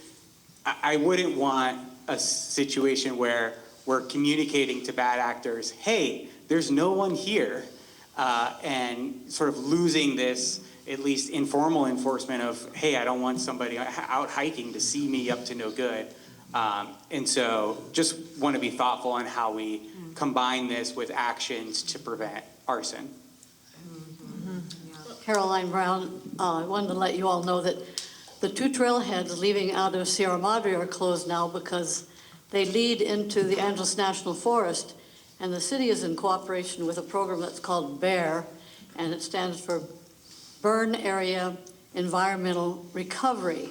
Speaker 3: I wouldn't want a situation where we're communicating to bad actors, hey, there's no one here, and sort of losing this at least informal enforcement of, hey, I don't want somebody out hiking to see me up to no good. And so just want to be thoughtful on how we combine this with actions to prevent arson.
Speaker 9: Caroline Brown, I wanted to let you all know that the two trailheads leaving out of Sierra Madre are closed now because they lead into the Angeles National Forest, and the city is in cooperation with a program that's called BEAR, and it stands for Burn Area Environmental Recovery.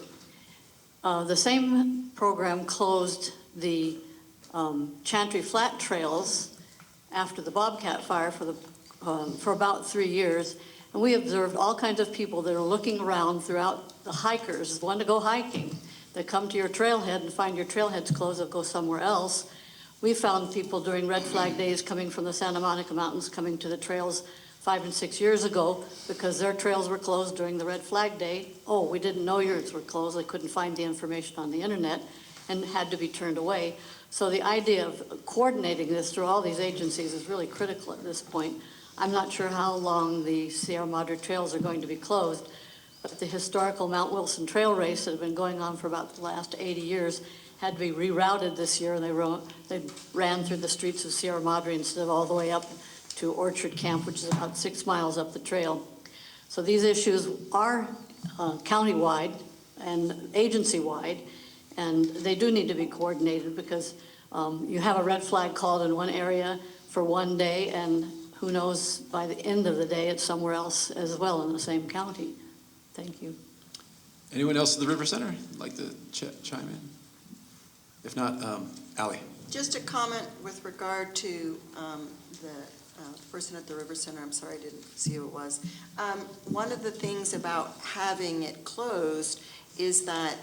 Speaker 9: The same program closed the Chantry Flat Trails after the Bobcat Fire for about 3 years, and we observed all kinds of people that are looking around throughout, the hikers want to go hiking. They come to your trailhead and find your trailhead's closed, they'll go somewhere else. We found people during Red Flag Days coming from the Santa Monica Mountains, coming to the trails 5 and 6 years ago because their trails were closed during the Red Flag Day. Oh, we didn't know yours were closed. They couldn't find the information on the internet and had to be turned away. So the idea of coordinating this through all these agencies is really critical at this point. I'm not sure how long the Sierra Madre trails are going to be closed, but the historical Mount Wilson Trail Race that had been going on for about the last 80 years had to be rerouted this year, and they ran through the streets of Sierra Madre instead of all the way up to Orchard Camp, which is about 6 miles up the trail. So these issues are county-wide and agency-wide, and they do need to be coordinated because you have a red flag called in one area for one day, and who knows, by the end of the day, it's somewhere else as well in the same county. Thank you.
Speaker 25: Anyone else at the River Center like to chime in? If not, Ally.
Speaker 19: Just a comment with regard to the person at the River Center. I'm sorry, I didn't see who it was. One of the things about having it closed is that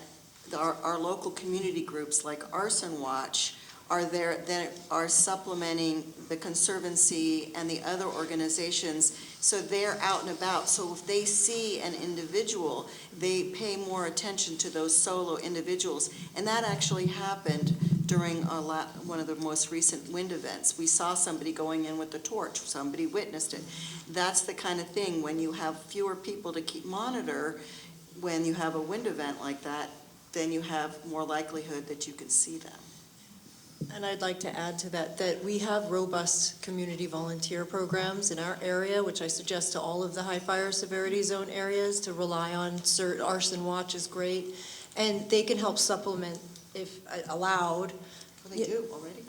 Speaker 19: our local community groups like Arson Watch are there that are supplementing the Conservancy and the other organizations, so they're out and about. So if they see an individual, they pay more attention to those solo individuals. And that actually happened during one of the most recent wind events. We saw somebody going in with a torch. Somebody witnessed it. That's the kind of thing, when you have fewer people to keep monitor, when you have a wind event like that, then you have more likelihood that you can see them.
Speaker 6: And I'd like to add to that, that we have robust community volunteer programs in our area, which I suggest to all of the high fire severity zone areas to rely on. Arson Watch is great, and they can help supplement if allowed.
Speaker 19: Well, they do already.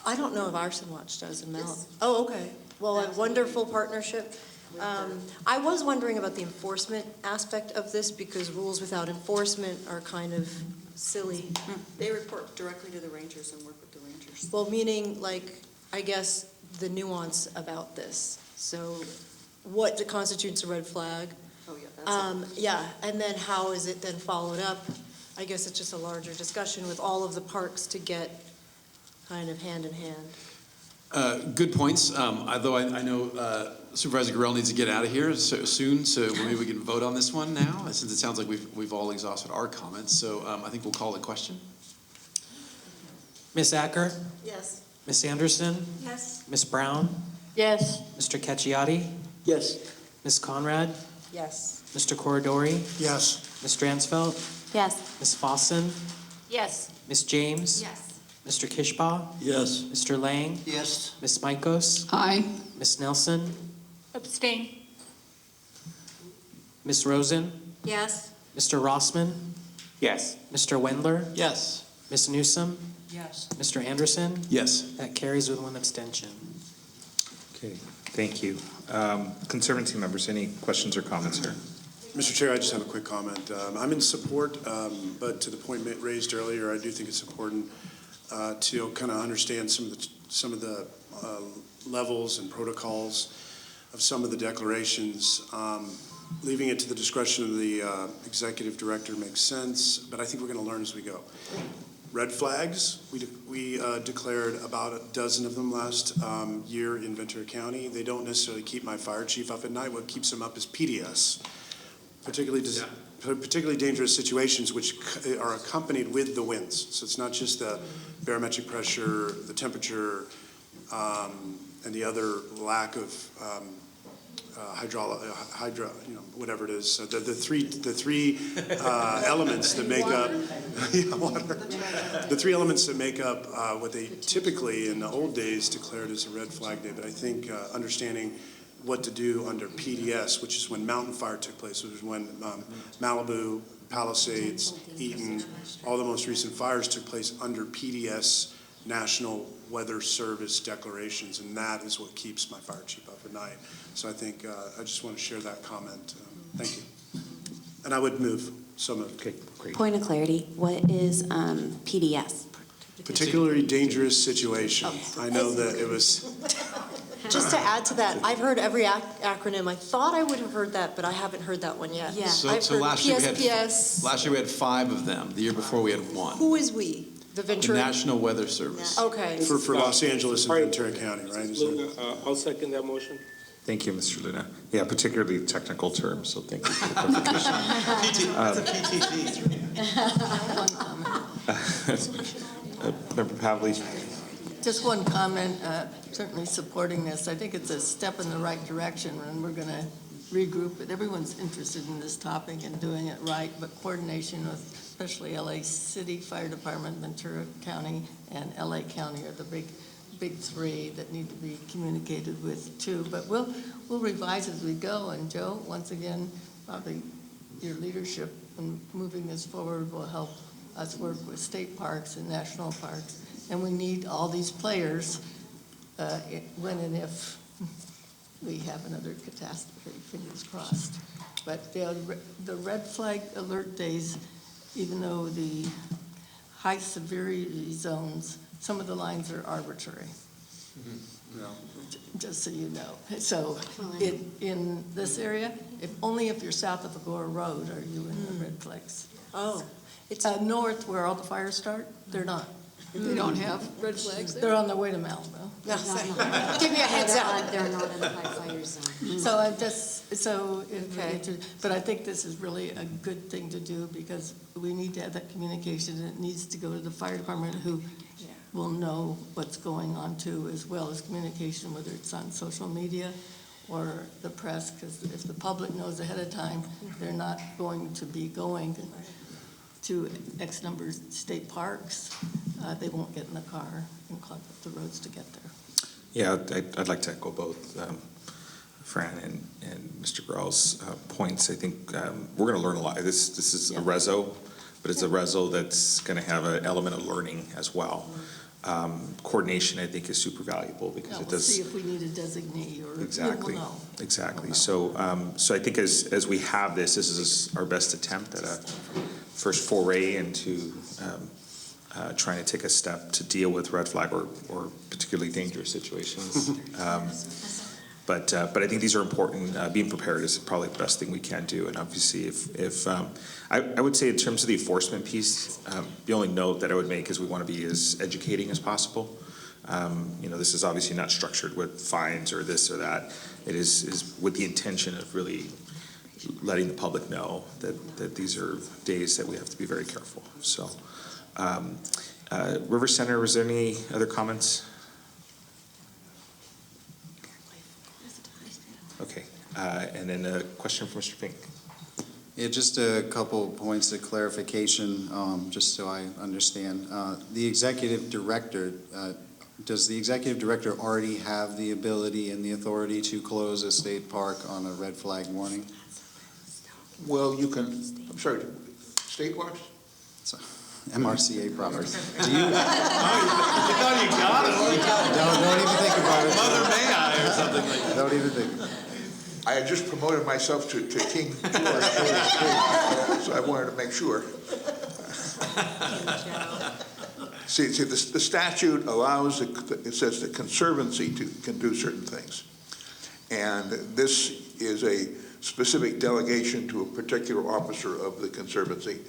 Speaker 6: I don't know if Arson Watch does in Malibu.
Speaker 19: Yes.
Speaker 6: Oh, okay. Well, a wonderful partnership. I was wondering about the enforcement aspect of this, because rules without enforcement are kind of silly.
Speaker 19: They report directly to the rangers and work with the rangers.
Speaker 6: Well, meaning, like, I guess the nuance about this. So what constitutes a red flag?
Speaker 19: Oh, yeah.
Speaker 6: Yeah, and then how is it then followed up? I guess it's just a larger discussion with all of the parks to get kind of hand in hand.
Speaker 25: Good points. Although I know Supervisor Gorell needs to get out of here soon, so maybe we can vote on this one now, since it sounds like we've all exhausted our comments. So I think we'll call the question.
Speaker 5: Ms. Acker?
Speaker 19: Yes.
Speaker 5: Ms. Anderson?
Speaker 19: Yes.
Speaker 5: Ms. Brown?
Speaker 9: Yes.
Speaker 5: Mr. Cacciati?
Speaker 10: Yes.
Speaker 5: Ms. Conrad?
Speaker 6: Yes.
Speaker 5: Mr. Corridori?
Speaker 10: Yes.
Speaker 5: Ms. Dransfeld?
Speaker 7: Yes.
Speaker 5: Ms. Fossen?
Speaker 11: Yes.
Speaker 5: Ms. James?
Speaker 8: Yes.
Speaker 5: Mr. Kishbaugh?
Speaker 10: Yes.
Speaker 5: Mr. Lang?
Speaker 10: Yes.
Speaker 5: Ms. Mikos?
Speaker 18: Aye.
Speaker 5: Ms. Nelson?
Speaker 11: Abstain.
Speaker 5: Ms. Rosen,
Speaker 11: Yes?
Speaker 5: Mr. Rossman,
Speaker 3: Yes.
Speaker 5: Mr. Wendler,
Speaker 10: Yes.
Speaker 5: Ms. Newsom,
Speaker 26: Yes.
Speaker 5: Mr. Anderson.
Speaker 25: Yes.
Speaker 5: That carries with one abstention.
Speaker 17: Okay, thank you. Conservancy members, any questions or comments here?
Speaker 24: Mr. Chair, I just have a quick comment. I'm in support, but to the point raised earlier, I do think it's important to kind of understand some of the levels and protocols of some of the declarations. Leaving it to the discretion of the executive director makes sense, but I think we're going to learn as we go. Red flags, we declared about a dozen of them last year in Ventura County. They don't necessarily keep my fire chief up at night. What keeps him up is PDS, particularly dangerous situations which are accompanied with the winds. So it's not just the barometric pressure, the temperature, and the other lack of whatever it is. The three elements that make up the three elements that make up what they typically in the old days declared as a red flag day. But I think understanding what to do under PDS, which is when mountain fire took place, which is when Malibu, Palisades, Eaton, all the most recent fires took place under PDS National Weather Service declarations, and that is what keeps my fire chief up at night. So I think I just want to share that comment. Thank you. And I would move. So moved.
Speaker 17: Okay, great.
Speaker 7: Point of clarity, what is PDS?
Speaker 24: Particularly dangerous situation. I know that it was.
Speaker 6: Just to add to that, I've heard every acronym. I thought I would have heard that, but I haven't heard that one yet.
Speaker 7: Yeah.
Speaker 24: So
Speaker 6: I've heard
Speaker 24: last year
Speaker 6: PSPS.
Speaker 24: last year we had 5 of them. The year before we had 1.
Speaker 6: Who is we? The
Speaker 24: The
Speaker 6: Ventura?
Speaker 24: National Weather Service.
Speaker 6: Okay.
Speaker 24: For Los Angeles and Ventura County, right?
Speaker 13: Luna, I'll second that motion.
Speaker 17: Thank you, Mr. Luna. Yeah, particularly technical terms, so thank you for the clarification. Member Pavley?
Speaker 26: Just one comment, certainly supporting this. I think it's a step in the right direction, and we're going to regroup it. Everyone's interested in this topic and doing it right, but coordination with especially LA City Fire Department, Ventura County, and LA County are the big 3 that need to be communicated with too. But we'll revise as we go. And Joe, once again, probably your leadership in moving this forward will help us work with state parks and national parks. And we need all these players when and if we have another catastrophe, fingers crossed. But the red flag alert days, even though the high severity zones, some of the lines are arbitrary. Just so you know. So in this area, only if you're south of Agora Road are you in the red flags.
Speaker 6: Oh.
Speaker 26: It's north where all the fires start, they're not.
Speaker 18: They don't have red flags there?
Speaker 26: They're on their way to Malibu.
Speaker 6: Give me a heads up.
Speaker 11: They're not in the high fire zone.
Speaker 26: So I'm just, but I think this is really a good thing to do because we need to have that communication and it needs to go to the fire department who will know what's going on too, as well as communication, whether it's on social media or the press, because if the public knows ahead of time, they're not going to be going to X number of state parks, they won't get in the car and clog up the roads to get there.
Speaker 17: Yeah, I'd like to echo both Fran and Mr. Grell's points. I think we're going to learn a lot. This is a reso, but it's a reso that's going to have an element of learning as well. Coordination, I think, is super valuable because it
Speaker 26: We'll
Speaker 17: does.
Speaker 26: see if we need a designee or
Speaker 17: Exactly.
Speaker 26: we'll know.
Speaker 17: Exactly. So I think as we have this is our best attempt at a first foray into trying to take a step to deal with red flag or particularly dangerous situations. But I think these are important. Being prepared is probably the best thing we can do. And obviously, if I would say in terms of the enforcement piece, the only note that I would make is we want to be as educating as possible. This is obviously not structured with fines or this or that. It is with the intention of really letting the public know that these are days that we have to be very careful. So, River Center, was there any other comments? Okay, and then a question from Mr. Fink.
Speaker 14: Yeah, just a couple points of clarification, just so I understand. The executive director, does the executive director already have the ability and the authority to close a state park on a red flag warning?
Speaker 4: Well, you can, I'm sorry, state parks?
Speaker 14: MRCA properties.
Speaker 25: Do you? You thought you got it.
Speaker 14: Don't even think about it.
Speaker 25: Mother May I or something like that.
Speaker 14: Don't even think.
Speaker 4: I had just promoted myself to King George, so I wanted to make sure. See, the statute allows, it says the conservancy can do certain things. And this is a specific delegation to a particular officer of the conservancy.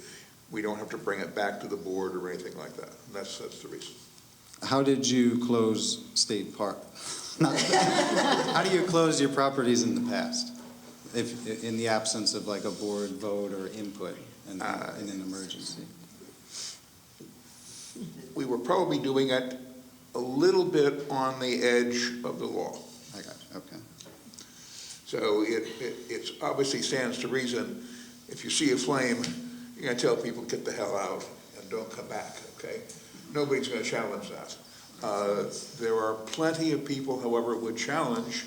Speaker 4: We don't have to bring it back to the board or anything like that. And that's the reason.
Speaker 14: How did you close state park? How do you close your properties in the past? If, in the absence of like a board vote or input in an emergency?
Speaker 4: We were probably doing it a little bit on the edge of the law.
Speaker 14: I got you, okay.
Speaker 4: So it obviously stands to reason, if you see a flame, you're gonna tell people, get the hell out and don't come back, okay? Nobody's gonna challenge that. There are plenty of people, however, would challenge.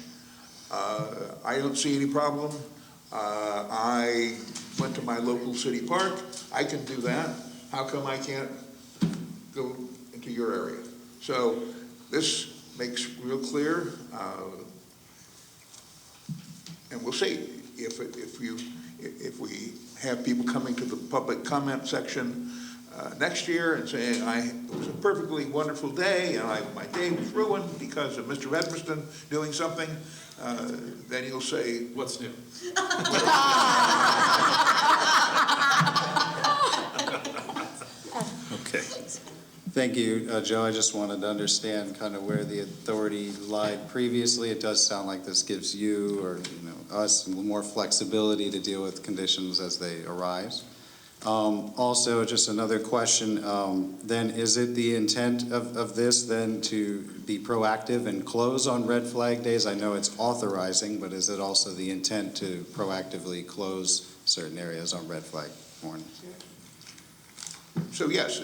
Speaker 4: I don't see any problem. I went to my local city park. I can do that. How come I can't go into your area? So this makes real clear, and we'll see if we have people coming to the public comment section next year and saying, it was a perfectly wonderful day and my day was ruined because of Mr. Edmiston doing something, then you'll say,
Speaker 25: what's new?
Speaker 17: Okay.
Speaker 14: Thank you, Joe. I just wanted to understand kind of where the authority lied previously. It does sound like this gives you or us more flexibility to deal with conditions as they arise. Also, just another question, then is it the intent of this then to be proactive and close on red flag days? I know it's authorizing, but is it also the intent to proactively close certain areas on red flag warnings?
Speaker 4: so yes,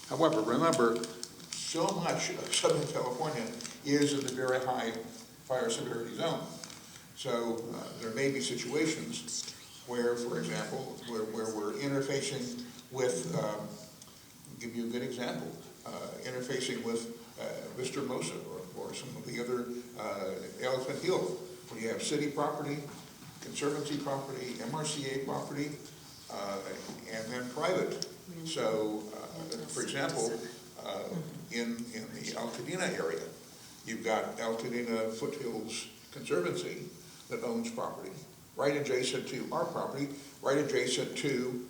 Speaker 4: however, remember, so much of Southern California is in the very high fire severity zone. So there may be situations where, for example, where we're interfacing with, I'll give you a good example, interfacing with Mr. Mosa or some of the other Elephant Hill, when you have city property, conservancy property, MRCA property, and then private. So, for example, in the Altadena area, you've got Altadena Foothills Conservancy that owns property, right adjacent to our property, right adjacent to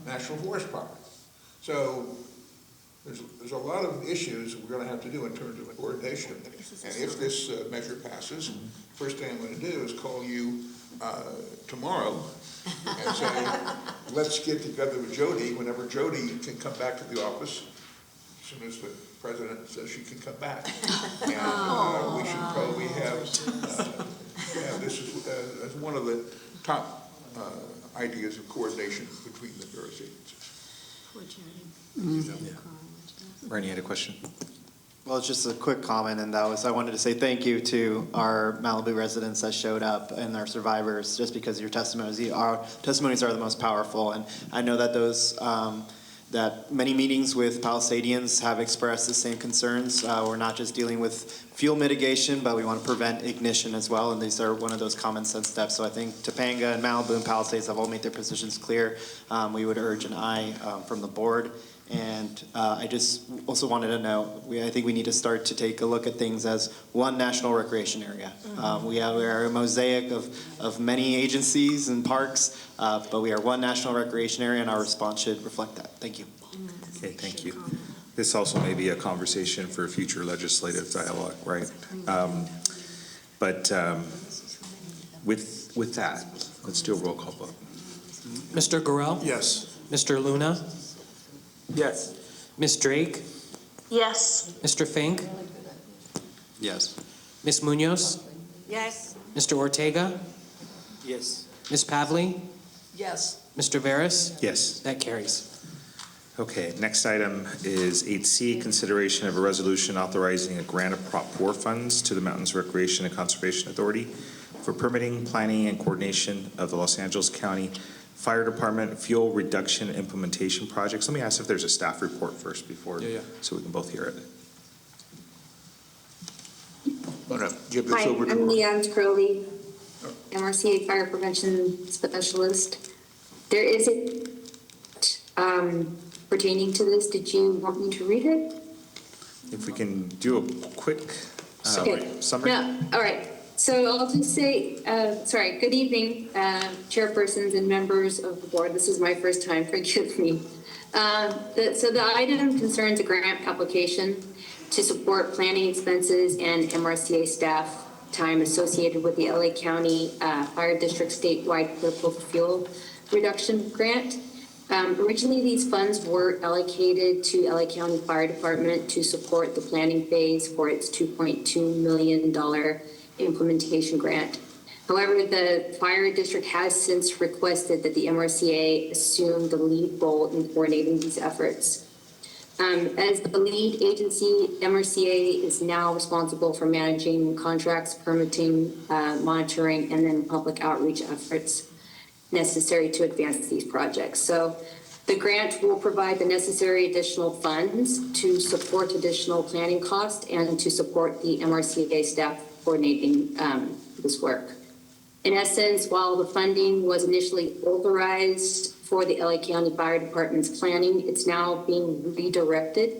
Speaker 4: National Forest property. So there's a lot of issues we're going to have to do in terms of coordination. And if this measure passes, first thing I'm going to do is call you tomorrow and say, let's get together with Jody whenever Jody can come back to the office, as soon as the president says she can come back. And we should probably have this as one of the top ideas of coordination between the various agencies.
Speaker 17: Bernie had a question.
Speaker 1: Well, it's just a quick comment, and that was I wanted to say thank you to our Malibu residents that showed up and our survivors, just because your testimonies are the most powerful. And I know that that many meetings with Palisadians have expressed the same concerns. We're not just dealing with fuel mitigation, but we want to prevent ignition as well, and these are one of those common sense steps. So I think Topanga and Malibu and Palisades have all made their positions clear. We would urge an aye from the board. And I just also wanted to know, I think we need to start to take a look at things as one national recreation area. We are a mosaic of many agencies and parks, but we are one national recreation area, and our response should reflect that. Thank you.
Speaker 17: Okay, thank you. This also may be a conversation for future legislative dialogue, right? But with that, let's do a roll call vote.
Speaker 5: Mr. Gorell?
Speaker 24: Yes.
Speaker 5: Mr. Luna?
Speaker 3: Yes.
Speaker 5: Ms. Drake?
Speaker 22: Yes.
Speaker 5: Mr. Fink?
Speaker 14: Yes.
Speaker 5: Ms. Munoz?
Speaker 22: Yes.
Speaker 5: Mr. Ortega?
Speaker 3: Yes.
Speaker 5: Ms. Pavley?
Speaker 26: Yes.
Speaker 5: Mr. Veras?
Speaker 17: Yes.
Speaker 5: That carries.
Speaker 17: Okay, next item is 8C, consideration of a resolution authorizing a grant of Prop 4 funds to the Mountains Recreation and Conservation Authority for for permitting, planning, and coordination of the Los Angeles County Fire Department Fuel Reduction Implementation Projects. Let me ask if there's a staff report first before, so we can both hear it.
Speaker 4: I'm going to give this
Speaker 2: Hi,
Speaker 4: over to
Speaker 2: I'm Leanne Crowley, MRCA Fire Prevention Specialist. There is a pertaining to this. Did you want me to read it?
Speaker 17: If we can do a quick summary.
Speaker 2: No, all right. So I'll just say, good evening, chairpersons and members of the board. This is my first time, forgive me. So the item concerns a grant application to support planning expenses and MRCA staff time associated with the LA County Fire District statewide political fuel reduction grant. Originally, these funds were allocated to LA County Fire Department to support the planning phase for its $2.2 million implementation grant. However, the fire district has since requested that the MRCA assume the lead role in coordinating these efforts. As the lead agency, MRCA is now responsible for managing contracts, permitting, monitoring, and then public outreach efforts necessary to advance these projects. So the grant will provide the necessary additional funds to support additional planning costs and to support the MRCA staff coordinating this work. In essence, while the funding was initially authorized for the LA County Fire Department's planning, it's now being redirected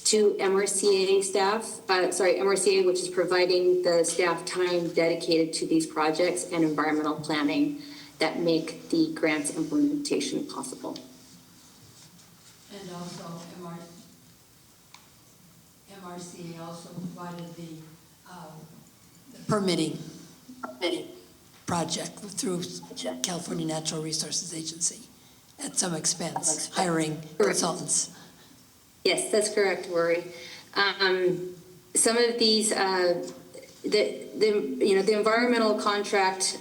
Speaker 2: to MRCA staff, MRCA, which is providing the staff time dedicated to these projects and environmental planning that make the grant's implementation possible.
Speaker 15: And also MRCA also provided the permitting project through California Natural Resources Agency at some expense, hiring consultants.
Speaker 2: Yes, that's correct, Rory. Some of these, the environmental contract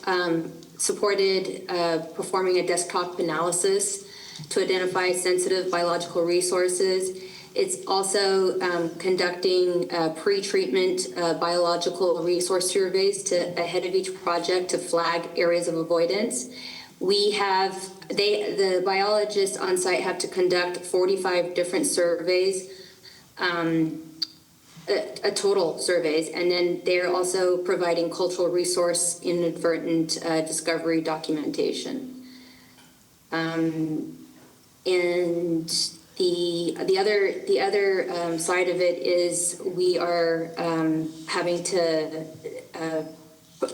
Speaker 2: supported performing a desktop analysis to identify sensitive biological resources. It's also conducting pre-treatment biological resource surveys ahead of each project to flag areas of avoidance. The biologists on site have to conduct 45 different surveys, total surveys, and then they're also providing cultural resource inadvertent discovery documentation. And the other side of it is we are having to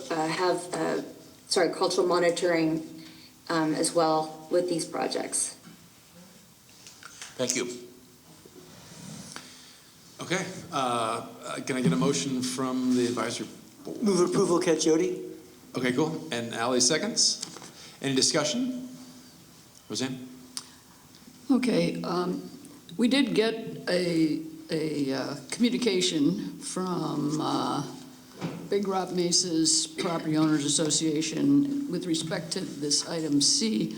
Speaker 2: have cultural monitoring as well with these projects.
Speaker 4: Thank you.
Speaker 25: Okay, can I get a motion from the advisory board?
Speaker 16: Move approval, Caccioti.
Speaker 25: Okay, cool. And Ally seconds. Any discussion? Roseanne?
Speaker 18: Okay, we did get a communication from Big Rock Mesa's Property Owners Association with respect to this item C,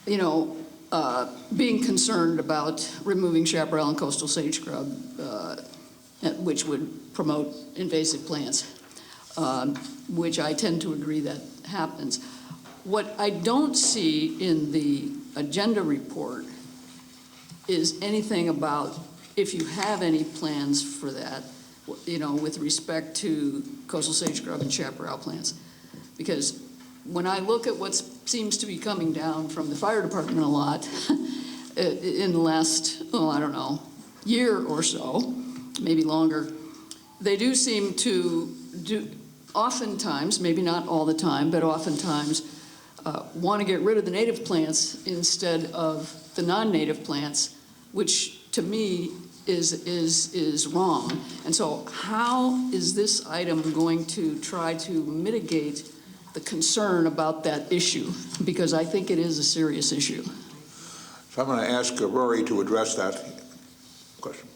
Speaker 18: being concerned about removing chaparral and coastal sage scrub, which would promote invasive plants, which I tend to agree that happens. What I don't see in the agenda report is anything about if you have any plans for that, with respect to coastal sage scrub and chaparral plants. Because when I look at what seems to be coming down from the fire department a lot in the last, year or so, maybe longer, they do seem to oftentimes, maybe not all the time, but oftentimes want to get rid of the native plants instead of the non-native plants, which to me is wrong. And so how is this item going to try to mitigate the concern about that issue? Because I think it is a serious issue.
Speaker 4: So I'm going to ask Rory to address that question.